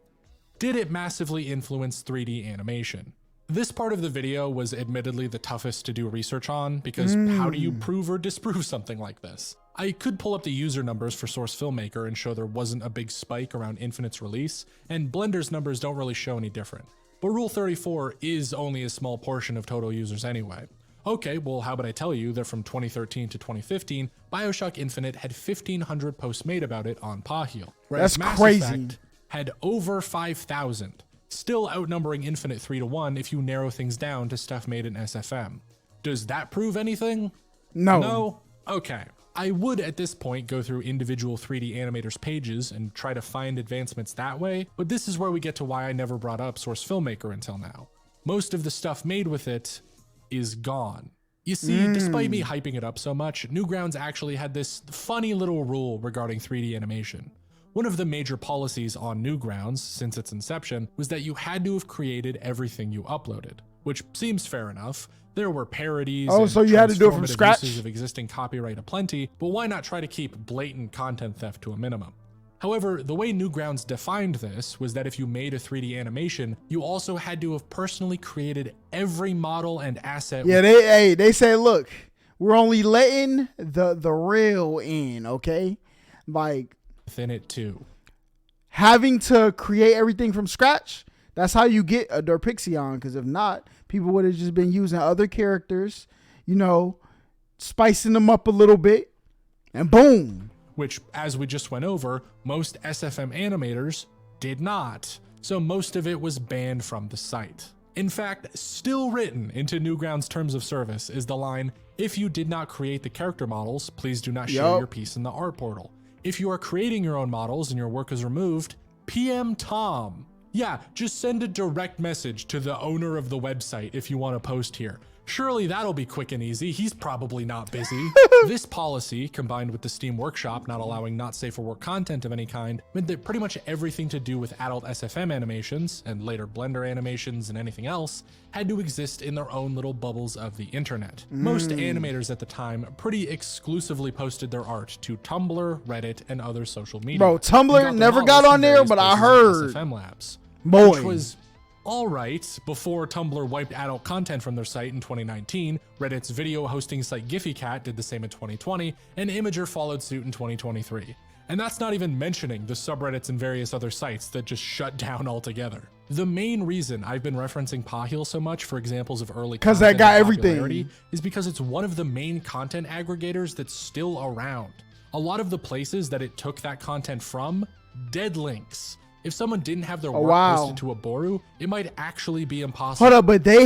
Did it massively influence 3D animation? This part of the video was admittedly the toughest to do research on, because how do you prove or disprove something like this? I could pull up the user numbers for Source Filmmaker and show there wasn't a big spike around Infinite's release, and Blender's numbers don't really show any different. But Rule 34 is only a small portion of total users anyway. Okay, well, how about I tell you that from 2013 to 2015, BioShock Infinite had 1,500 posts made about it on Pahil. That's crazy. Effect had over 5,000, still outnumbering Infinite 3-1 if you narrow things down to stuff made in SFM. Does that prove anything? No. No? Okay. I would at this point go through individual 3D animators pages and try to find advancements that way, but this is where we get to why I never brought up Source Filmmaker until now. Most of the stuff made with it is gone. You see, despite me hyping it up so much, Newgrounds actually had this funny little rule regarding 3D animation. One of the major policies on Newgrounds since its inception was that you had to have created everything you uploaded, which seems fair enough. There were parodies and so you had to do it from transformative scratch? uses of existing copyright aplenty, but why not try to keep blatant content theft to a minimum? However, the way Newgrounds defined this was that if you made a 3D animation, you also had to have personally created every model and asset. Yeah, they say, look, we're only letting the real in, okay? Like, within it too. Having to create everything from scratch, that's how you get a Derpixion, because if not, people would have just been using other characters, you know, spicing them up a little bit, and boom. Which, as we just went over, most SFM animators did not. So most of it was banned from the site. In fact, still written into Newgrounds' terms of service is the line, "If you did not create the character models, please do not share your piece in the art portal. If you are creating your own models and your work is removed, PM Tom." Yeah, just send a direct message to the owner of the website if you want to post here. Surely that'll be quick and easy. He's probably not busy. This policy, combined with the Steam Workshop not allowing not safe for work content of any kind, meant that pretty much everything to do with adult SFM animations, and later Blender animations and anything else, had to exist in their own little bubbles of the internet. Most animators at the time pretty exclusively posted their art to Tumblr, Reddit, and other social media. Bro, Tumblr never got on there, but I heard. SFM Labs. Boy. Which was all right before Tumblr wiped adult content from their site in 2019, Reddit's video hosting site GiphyCat did the same in 2020, and Imager followed suit in 2023. And that's not even mentioning the subreddits and various other sites that just shut down altogether. The main reason I've been referencing Pahil so much for examples of early because content that got and popularity everything is because it's one of the main content aggregators that's still around. A lot of the places that it took that content from, dead links. If someone didn't have their work posted to a Boru, it might actually be impossible. Hold up, but they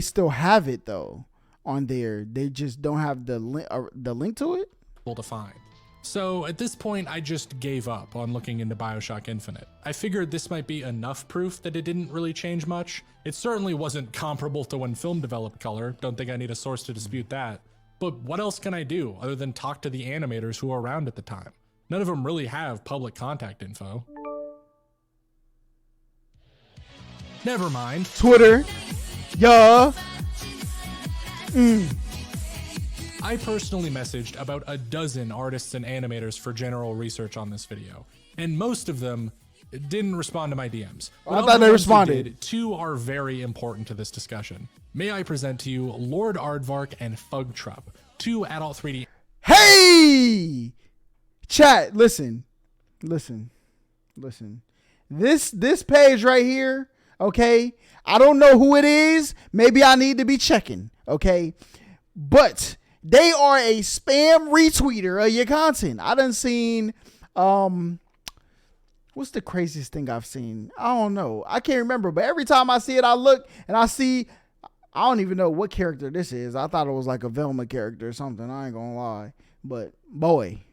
still have it though on there. They just don't have the link to it to find. So at this point, I just gave up on looking into BioShock Infinite. I figured this might be enough proof that it didn't really change much. It certainly wasn't comparable to when film developed color. Don't think I need a source to dispute that. But what else can I do other than talk to the animators who were around at the time? None of them really have public contact info. Never mind. Twitter. Yeah. I personally messaged about a dozen artists and animators for general research on this video, and most of them didn't respond to my DMs. I thought they responded. Two are very important to this discussion. May I present to you Lord Aardvark and Fugtrup, two adult 3D. Hey! Chat, listen. This page right here, okay? I don't know who it is. Maybe I need to be checking, okay? But they are a spam retweeter of your content. I done seen, what's the craziest thing I've seen? I don't know. I can't remember, but every time I see it, I look and I see, I don't even know what character this is. I thought it was like a Velma character or something. I ain't gonna lie, but boy.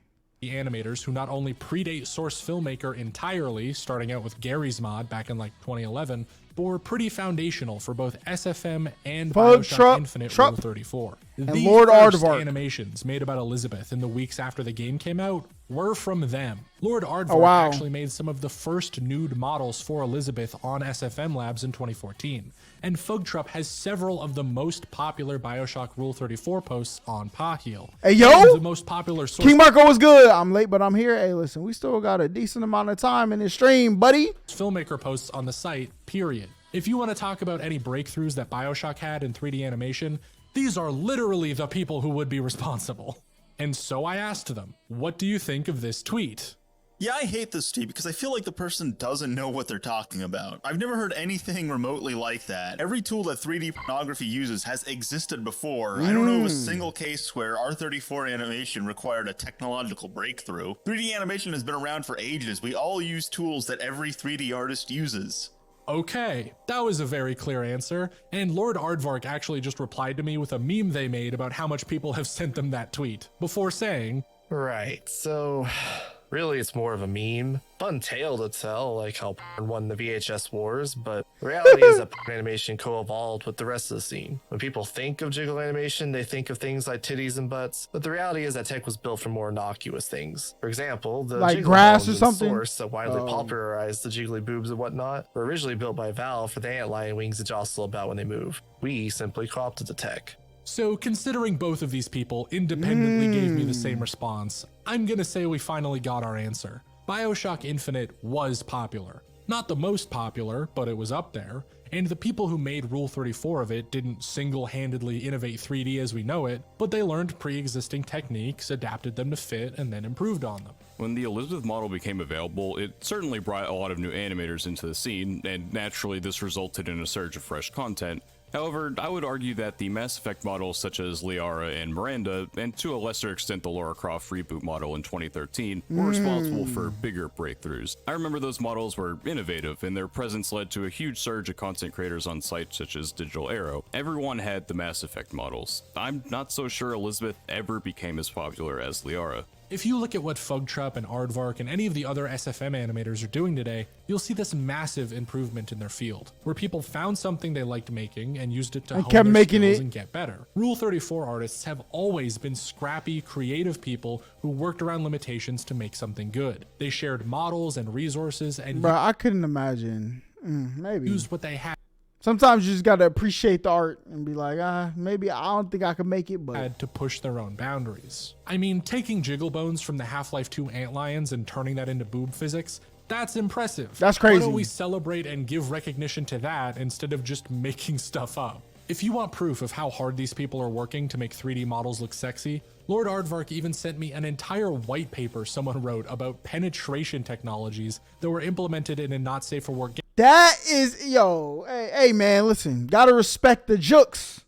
The animators who not only predate Source Filmmaker entirely, starting out with Gary's mod back in like 2011, but were pretty foundational for both SFM and BioShock Infinite Rule 34. And the Lord first Aardvark animations made about Elizabeth in the weeks after the game came out were from them. Lord Aardvark actually made some of the first nude models for Elizabeth on SFM Labs in 2014. And Fugtrup has several of the most popular BioShock Rule 34 posts on Pahil. Hey, yo! The most popular source. King Marco was good. I'm late, but I'm here. Hey, listen, we still got a decent amount of time in this stream, buddy. Filmmaker posts on the site, period. If you want to talk about any breakthroughs that BioShock had in 3D animation, these are literally the people who would be responsible. And so I asked them, what do you think of this tweet? Yeah, I hate this tweet because I feel like the person doesn't know what they're talking about. I've never heard anything remotely like that. Every tool that 3D pornography uses has existed before. I don't know of a single case where R34 animation required a technological breakthrough. 3D animation has been around for ages. We all use tools that every 3D artist uses. Okay, that was a very clear answer, and Lord Aardvark actually just replied to me with a meme they made about how much people have sent them that tweet, before saying, Right, so really it's more of a meme. Fun tale to tell, like how porn won the VHS wars, but the reality is that porn animation co-evolved with the rest of the scene. When people think of jiggle animation, they think of things like titties and butts, but the reality is that tech was built for more innocuous things. For example, the Like jiggle grass bones or and something? source that widely popularized the jiggly boobs and whatnot were originally built by Valve for the antlion wings to jostle about when they move. We simply co-opted the tech. So considering both of these people independently gave me the same response, I'm gonna say we finally got our answer. BioShock Infinite was popular. Not the most popular, but it was up there, and the people who made Rule 34 of it didn't single-handedly innovate 3D as we know it, but they learned pre-existing techniques, adapted them to fit, and then improved on them. When the Elizabeth model became available, it certainly brought a lot of new animators into the scene, and naturally this resulted in a surge of fresh content. However, I would argue that the Mass Effect models such as Liara and Miranda, and to a lesser extent the Lara Croft reboot model in 2013, were responsible for bigger breakthroughs. I remember those models were innovative, and their presence led to a huge surge of content creators on sites such as Digital Arrow. Everyone had the Mass Effect models. I'm not so sure Elizabeth ever became as popular as Liara. If you look at what Fugtrup and Aardvark and any of the other SFM animators are doing today, you'll see this massive improvement in their field, where people found something they liked making and used it to hone kept their making skills it. and get better. Rule 34 artists have always been scrappy, creative people who worked around limitations to make something good. They shared models and resources and Bro, I couldn't imagine. Maybe. used what they had Sometimes you just gotta appreciate the art and be like, maybe I don't think I can make it, but to push their own boundaries. I mean, taking jiggle bones from the Half-Life 2 antlions and turning that into boob physics, that's impressive. That's crazy. Why don't we celebrate and give recognition to that instead of just making stuff up? If you want proof of how hard these people are working to make 3D models look sexy, Lord Aardvark even sent me an entire white paper someone wrote about penetration technologies that were implemented in a not safe for work that is, hey man, listen, gotta respect the jooks,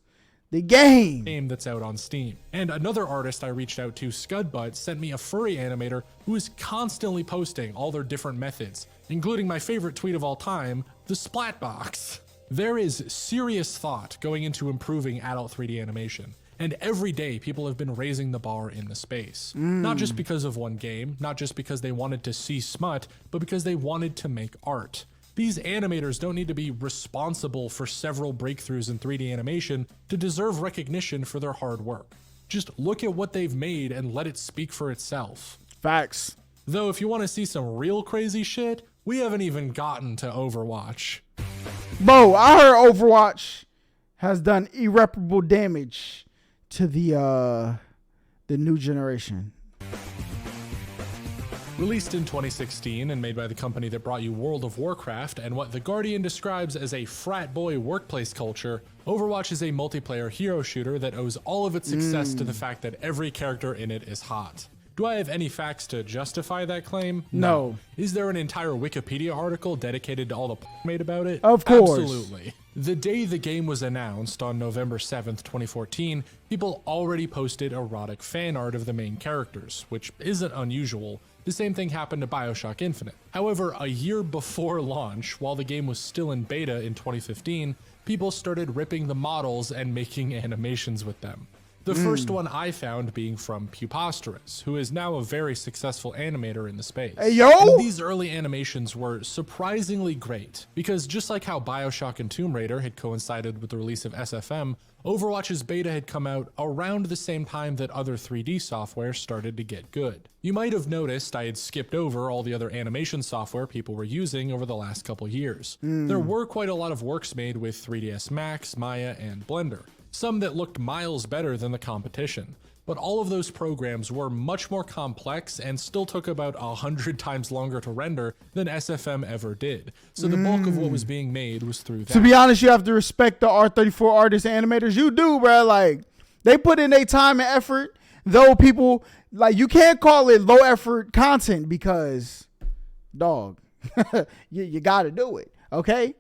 the game that's out on Steam. And another artist I reached out to, Scudbutt, sent me a furry animator who is constantly posting all their different methods, including my favorite tweet of all time, the Splatbox. There is serious thought going into improving adult 3D animation, and every day people have been raising the bar in the space. Not just because of one game, not just because they wanted to see smut, but because they wanted to make art. These animators don't need to be responsible for several breakthroughs in 3D animation to deserve recognition for their hard work. Just look at what they've made and let it speak for itself. Facts. Though if you want to see some real crazy shit, we haven't even gotten to Overwatch. Bro, I heard Overwatch has done irreparable damage to the new generation. Released in 2016 and made by the company that brought you World of Warcraft and what The Guardian describes as a frat boy workplace culture, Overwatch is a multiplayer hero shooter that owes all of its success to the fact that every character in it is hot. Do I have any facts to justify that claim? No. Is there an entire Wikipedia article dedicated to all the made about it? Of course. Absolutely. The day the game was announced on November 7th, 2014, people already posted erotic fan art of the main characters, which isn't unusual. The same thing happened to BioShock Infinite. However, a year before launch, while the game was still in beta in 2015, people started ripping the models and making animations with them. The first one I found being from Puposterous, who is now a very successful animator in the space. Hey, yo! And these early animations were surprisingly great, because just like how BioShock and Tomb Raider had coincided with the release of SFM, Overwatch's beta had come out around the same time that other 3D software started to get good. You might have noticed I had skipped over all the other animation software people were using over the last couple years. There were quite a lot of works made with 3ds Max, Maya, and Blender. Some that looked miles better than the competition, but all of those programs were much more complex and still took about 100 times longer to render than SFM ever did. So the bulk of what was being made was through that. To be honest, you have to respect the R34 artists and animators. You do, bro. Like, they put in their time and effort, though people, like, you can't call it low effort content because, dog, you got to do it, okay?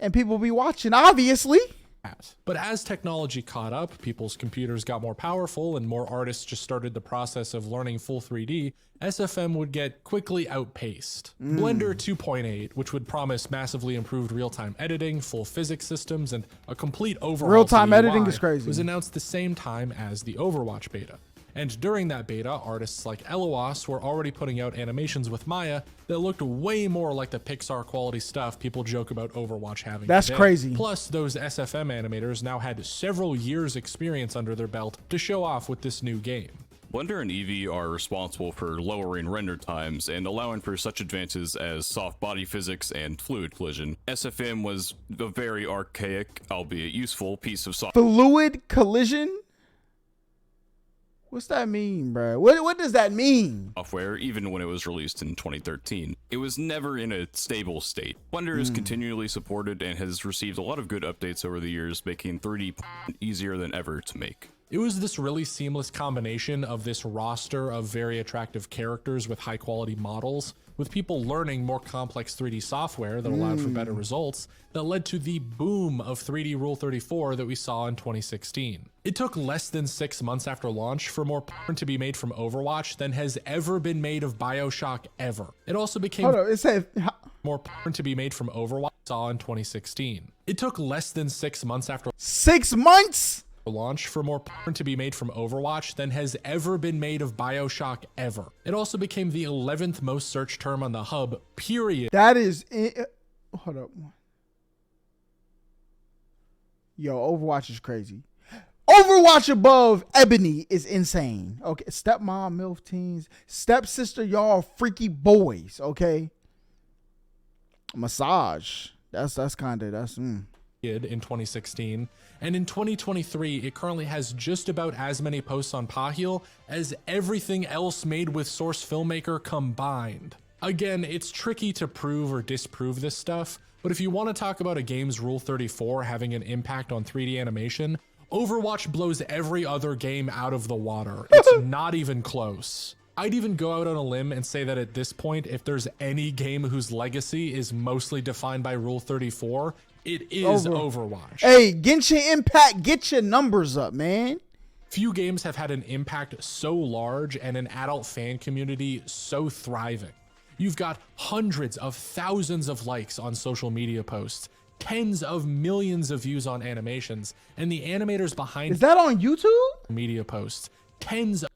And people be watching, obviously. at. But as technology caught up, people's computers got more powerful and more artists just started the process of learning full 3D, SFM would get quickly outpaced. Blender 2.8, which would promise massively improved real-time editing, full physics systems, and a complete overhaul Real-time to the editing UI, is crazy. was announced the same time as the Overwatch beta. And during that beta, artists like ℝ𝕦𝕝𝕝 were already putting out animations with Maya that looked way more like the Pixar quality stuff people joke about Overwatch having. That's today. crazy. Plus, those SFM animators now had several years experience under their belt to show off with this new game. Blender and Eevee are responsible for lowering render times and allowing for such advances as soft body physics and fluid collision. SFM was a very archaic, albeit useful, piece of software. Fluid collision? What's that mean, bro? What does that mean? Software, even when it was released in 2013. It was never in a stable state. Blender is continually supported and has received a lot of good updates over the years, making 3D easier than ever to make. It was this really seamless combination of this roster of very attractive characters with high quality models, with people learning more complex 3D software that allowed for better results, that led to the boom of 3D Rule 34 that we saw in 2016. It took less than 6 months after launch for more porn to be made from Overwatch than has ever been made of BioShock ever. It also became more porn to be made from Overwatch saw in 2016. It took less than 6 months after 6 months? Launch for more porn to be made from Overwatch than has ever been made of BioShock ever. It also became the 11th most searched term on the hub, period. That is hold up. Yo, Overwatch is crazy. Overwatch above Ebony is insane. Okay, stepmom, MILF teens, stepsister, y'all freaky boys, okay? Massage. That's in 2016, and in 2023 it currently has just about as many posts on Pahil as everything else made with Source Filmmaker combined. Again, it's tricky to prove or disprove this stuff, but if you want to talk about a game's Rule 34 having an impact on 3D animation, Overwatch blows every other game out of the water. It's not even close. I'd even go out on a limb and say that at this point, if there's any game whose legacy is mostly defined by Rule 34, it is Overwatch. Hey, Genshin Impact, get your numbers up, man. Few games have had an impact so large and an adult fan community so thriving. You've got hundreds of thousands of likes on social media posts, tens of millions of views on animations, and the animators behind is that on YouTube? Media posts, tens of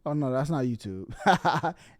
oh no, that's not YouTube.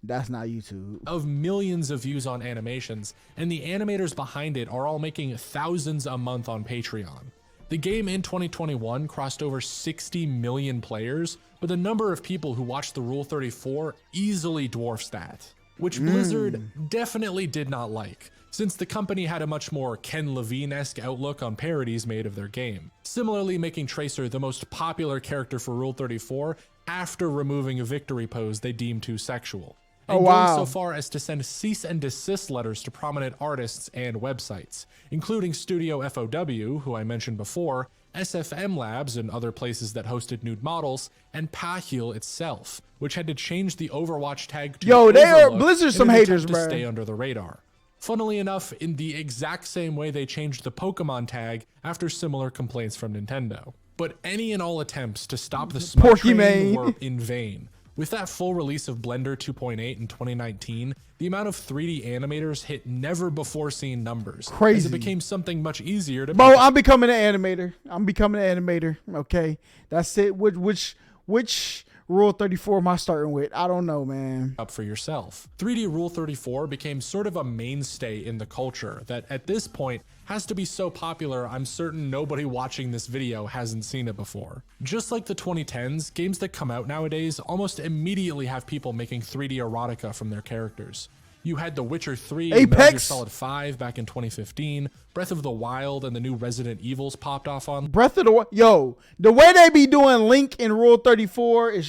That's not YouTube. Of millions of views on animations, and the animators behind it are all making thousands a month on Patreon. The game in 2021 crossed over 60 million players, but the number of people who watched the Rule 34 easily dwarfs that, which Blizzard definitely did not like, since the company had a much more Ken Levine-esque outlook on parodies made of their game, similarly making Tracer the most popular character for Rule 34 after removing a victory pose they deemed too sexual, and going so far as to send cease and desist letters to prominent artists and websites, including Studio FOW, who I mentioned before, SFM Labs and other places that hosted nude models, and Pahil itself, which had to change the Overwatch tag to Blizzard some haters, to bro. Stay under the radar. Funnily enough, in the exact same way they changed the Pokemon tag after similar complaints from Nintendo. But any and all attempts to stop the smut train were in vain. With that full release of Blender 2.8 in 2019, the amount of 3D animators hit never before seen numbers. Crazy. As it became something much easier to Bro, I'm becoming an animator. Okay. That's it. Which Rule 34 am I starting with? I don't know, man. Up for yourself. 3D Rule 34 became sort of a mainstay in the culture that at this point has to be so popular I'm certain nobody watching this video hasn't seen it before. Just like the 2010s, games that come out nowadays almost immediately have people making 3D erotica from their characters. You had The Witcher 3 and Metal Gear Solid 5 back in 2015, Breath of the Wild and the new Resident Evils popped off on Breath of the Wild. Yo, the way they be doing Link in Rule 34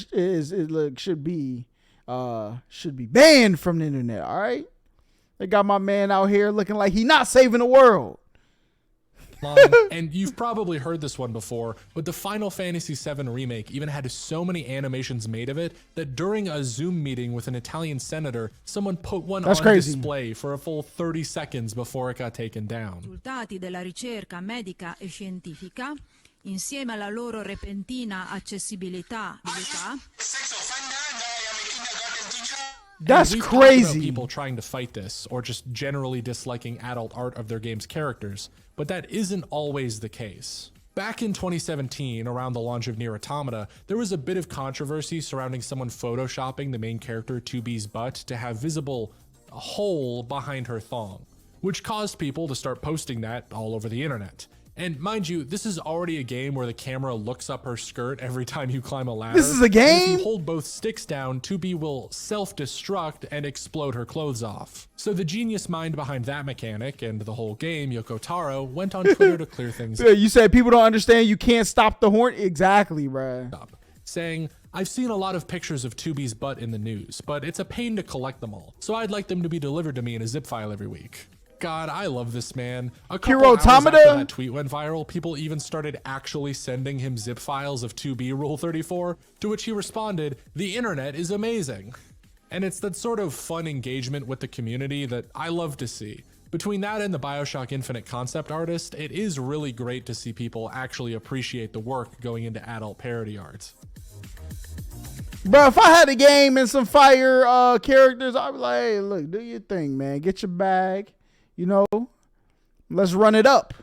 should be banned from the internet, all right? They got my man out here looking like he not saving the world. line. And you've probably heard this one before, but the Final Fantasy VII Remake even had so many animations made of it that during a Zoom meeting with an Italian senator, someone put one on display for a full 30 seconds before it got taken down. Risultati della ricerca medica e scientifica, insieme alla loro repentina accessibilità. That's we've crazy. Talked about people trying to fight this or just generally disliking adult art of their game's characters, but that isn't always the case. Back in 2017, around the launch of Nier Automata, there was a bit of controversy surrounding someone photoshopping the main character 2B's butt to have visible a hole behind her thong, which caused people to start posting that all over the internet. And mind you, this is already a game where the camera looks up her skirt every time you climb a ladder. This is a game? If you hold both sticks down, 2B will self-destruct and explode her clothes off. So the genius mind behind that mechanic and the whole game, Yoko Taro, went on Twitter to clear things up. You said people don't understand you can't stop the horn? Exactly, bruh. Saying, I've seen a lot of pictures of 2B's butt in the news, but it's a pain to collect them all, so I'd like them to be delivered to me in a zip file every week. God, I love this man. A couple hours after that tweet went viral, people even started actually sending him zip files of 2B Rule 34, to which he responded, "The internet is amazing." And it's that sort of fun engagement with the community that I love to see. Between that and the BioShock Infinite concept artist, it is really great to see people actually appreciate the work going into adult parody art. Bro, if I had a game and some fire characters, I'd be like, hey, look, do your thing, man. Get your bag. You know, let's run it up.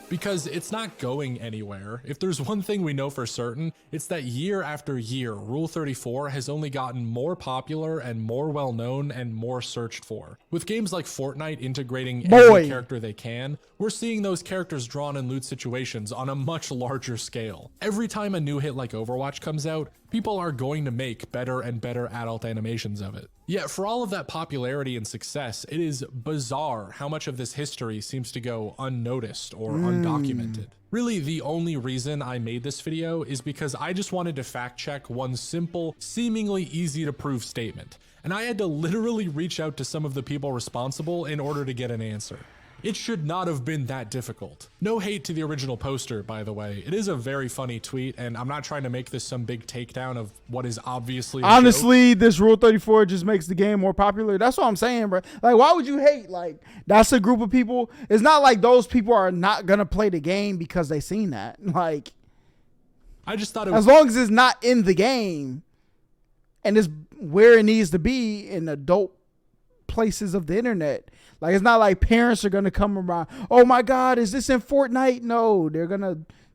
Because it's not going anywhere. If there's one thing we know for certain, it's that year after year, Rule 34 has only gotten more popular and more well-known and more searched for. With games like Fortnite integrating every character they can, we're seeing those characters drawn in loot situations on a much larger scale. Every time a new hit like Overwatch comes out, people are going to make better and better adult animations of it. Yet for all of that popularity and success, it is bizarre how much of this history seems to go unnoticed or undocumented. Really, the only reason I made this video is because I just wanted to fact check one simple, seemingly easy to prove statement, and I had to literally reach out to some of the people responsible in order to get an answer. It should not have been that difficult. No hate to the original poster, by the way. It is a very funny tweet, and I'm not trying to make this some big takedown of what is obviously a honestly joke. This Rule 34 just makes the game more popular. That's what I'm saying, bro. Like, why would you hate? Like, that's a group of people. It's not like those people are not gonna play the game because they seen that. Like, I just thought it was, as long as it's not in the game and it's where it needs to be in adult places of the internet. Like, it's not like parents are gonna come around, oh my god, is this in Fortnite? No,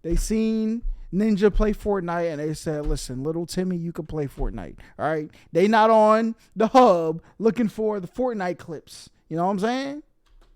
they seen Ninja play Fortnite and they said, listen, little Timmy, you can play Fortnite. All right, they not on the hub looking for the Fortnite clips. You know what I'm saying?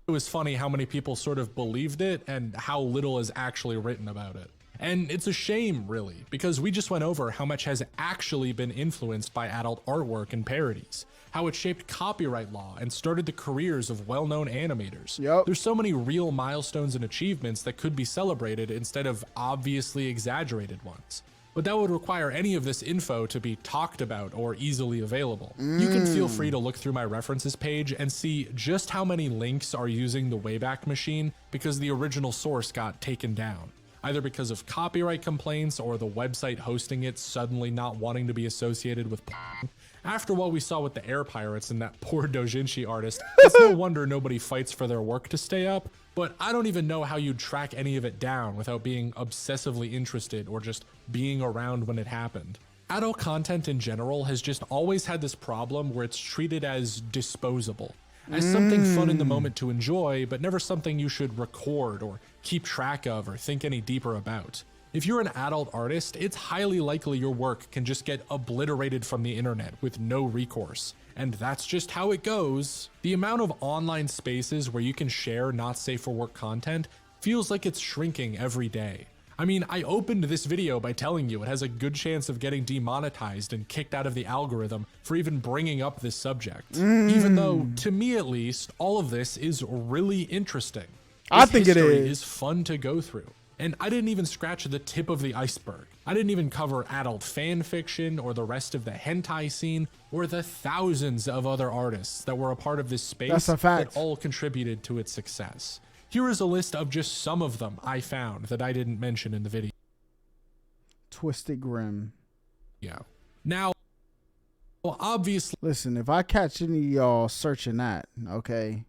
It was funny how many people sort of believed it and how little is actually written about it. And it's a shame, really, because we just went over how much has actually been influenced by adult artwork and parodies, how it shaped copyright law and started the careers of well-known animators. There's so many real milestones and achievements that could be celebrated instead of obviously exaggerated ones. But that would require any of this info to be talked about or easily available. You can feel free to look through my references page and see just how many links are using the Wayback Machine because the original source got taken down, either because of copyright complaints or the website hosting it suddenly not wanting to be associated with porn. After what we saw with the Air Pirates and that poor Dojinshi artist, it's no wonder nobody fights for their work to stay up, but I don't even know how you'd track any of it down without being obsessively interested or just being around when it happened. Adult content in general has just always had this problem where it's treated as disposable, as something fun in the moment to enjoy, but never something you should record or keep track of or think any deeper about. If you're an adult artist, it's highly likely your work can just get obliterated from the internet with no recourse. And that's just how it goes. The amount of online spaces where you can share not safe for work content feels like it's shrinking every day. I mean, I opened this video by telling you it has a good chance of getting demonetized and kicked out of the algorithm for even bringing up this subject. Even though, to me at least, all of this is really interesting. I think it is fun to go through. And I didn't even scratch the tip of the iceberg. I didn't even cover adult fan fiction or the rest of the hentai scene or the thousands of other artists that were a part of this space that all contributed to its success. Here is a list of just some of them I found that I didn't mention in the video. Twisted Grim. Yeah. Now, well, obviously, listen, if I catch any of y'all searching that, okay,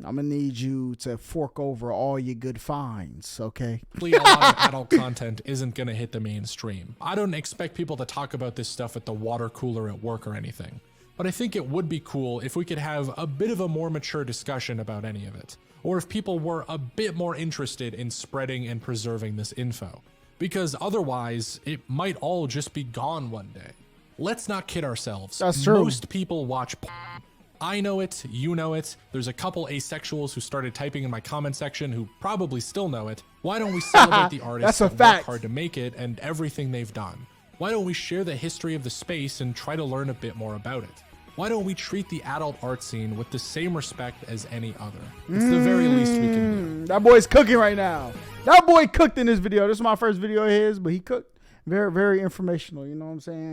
I'm gonna need you to fork over all your good finds, okay? a lot of adult content isn't gonna hit the mainstream. I don't expect people to talk about this stuff at the water cooler at work or anything, but I think it would be cool if we could have a bit of a more mature discussion about any of it, or if people were a bit more interested in spreading and preserving this info, because otherwise it might all just be gone one day. Let's not kid ourselves. That's true. Most people watch porn. I know it, you know it, there's a couple asexuals who started typing in my comment section who probably still know it. Why don't we celebrate the artists That's a that fact. work hard to make it and everything they've done? Why don't we share the history of the space and try to learn a bit more about it? Why don't we treat the adult art scene with the same respect as any other? It's the very least we can do. That boy's cooking right now. That boy cooked in this video. This is my first video of his, but he cooked. Very, very informational. You know what I'm saying?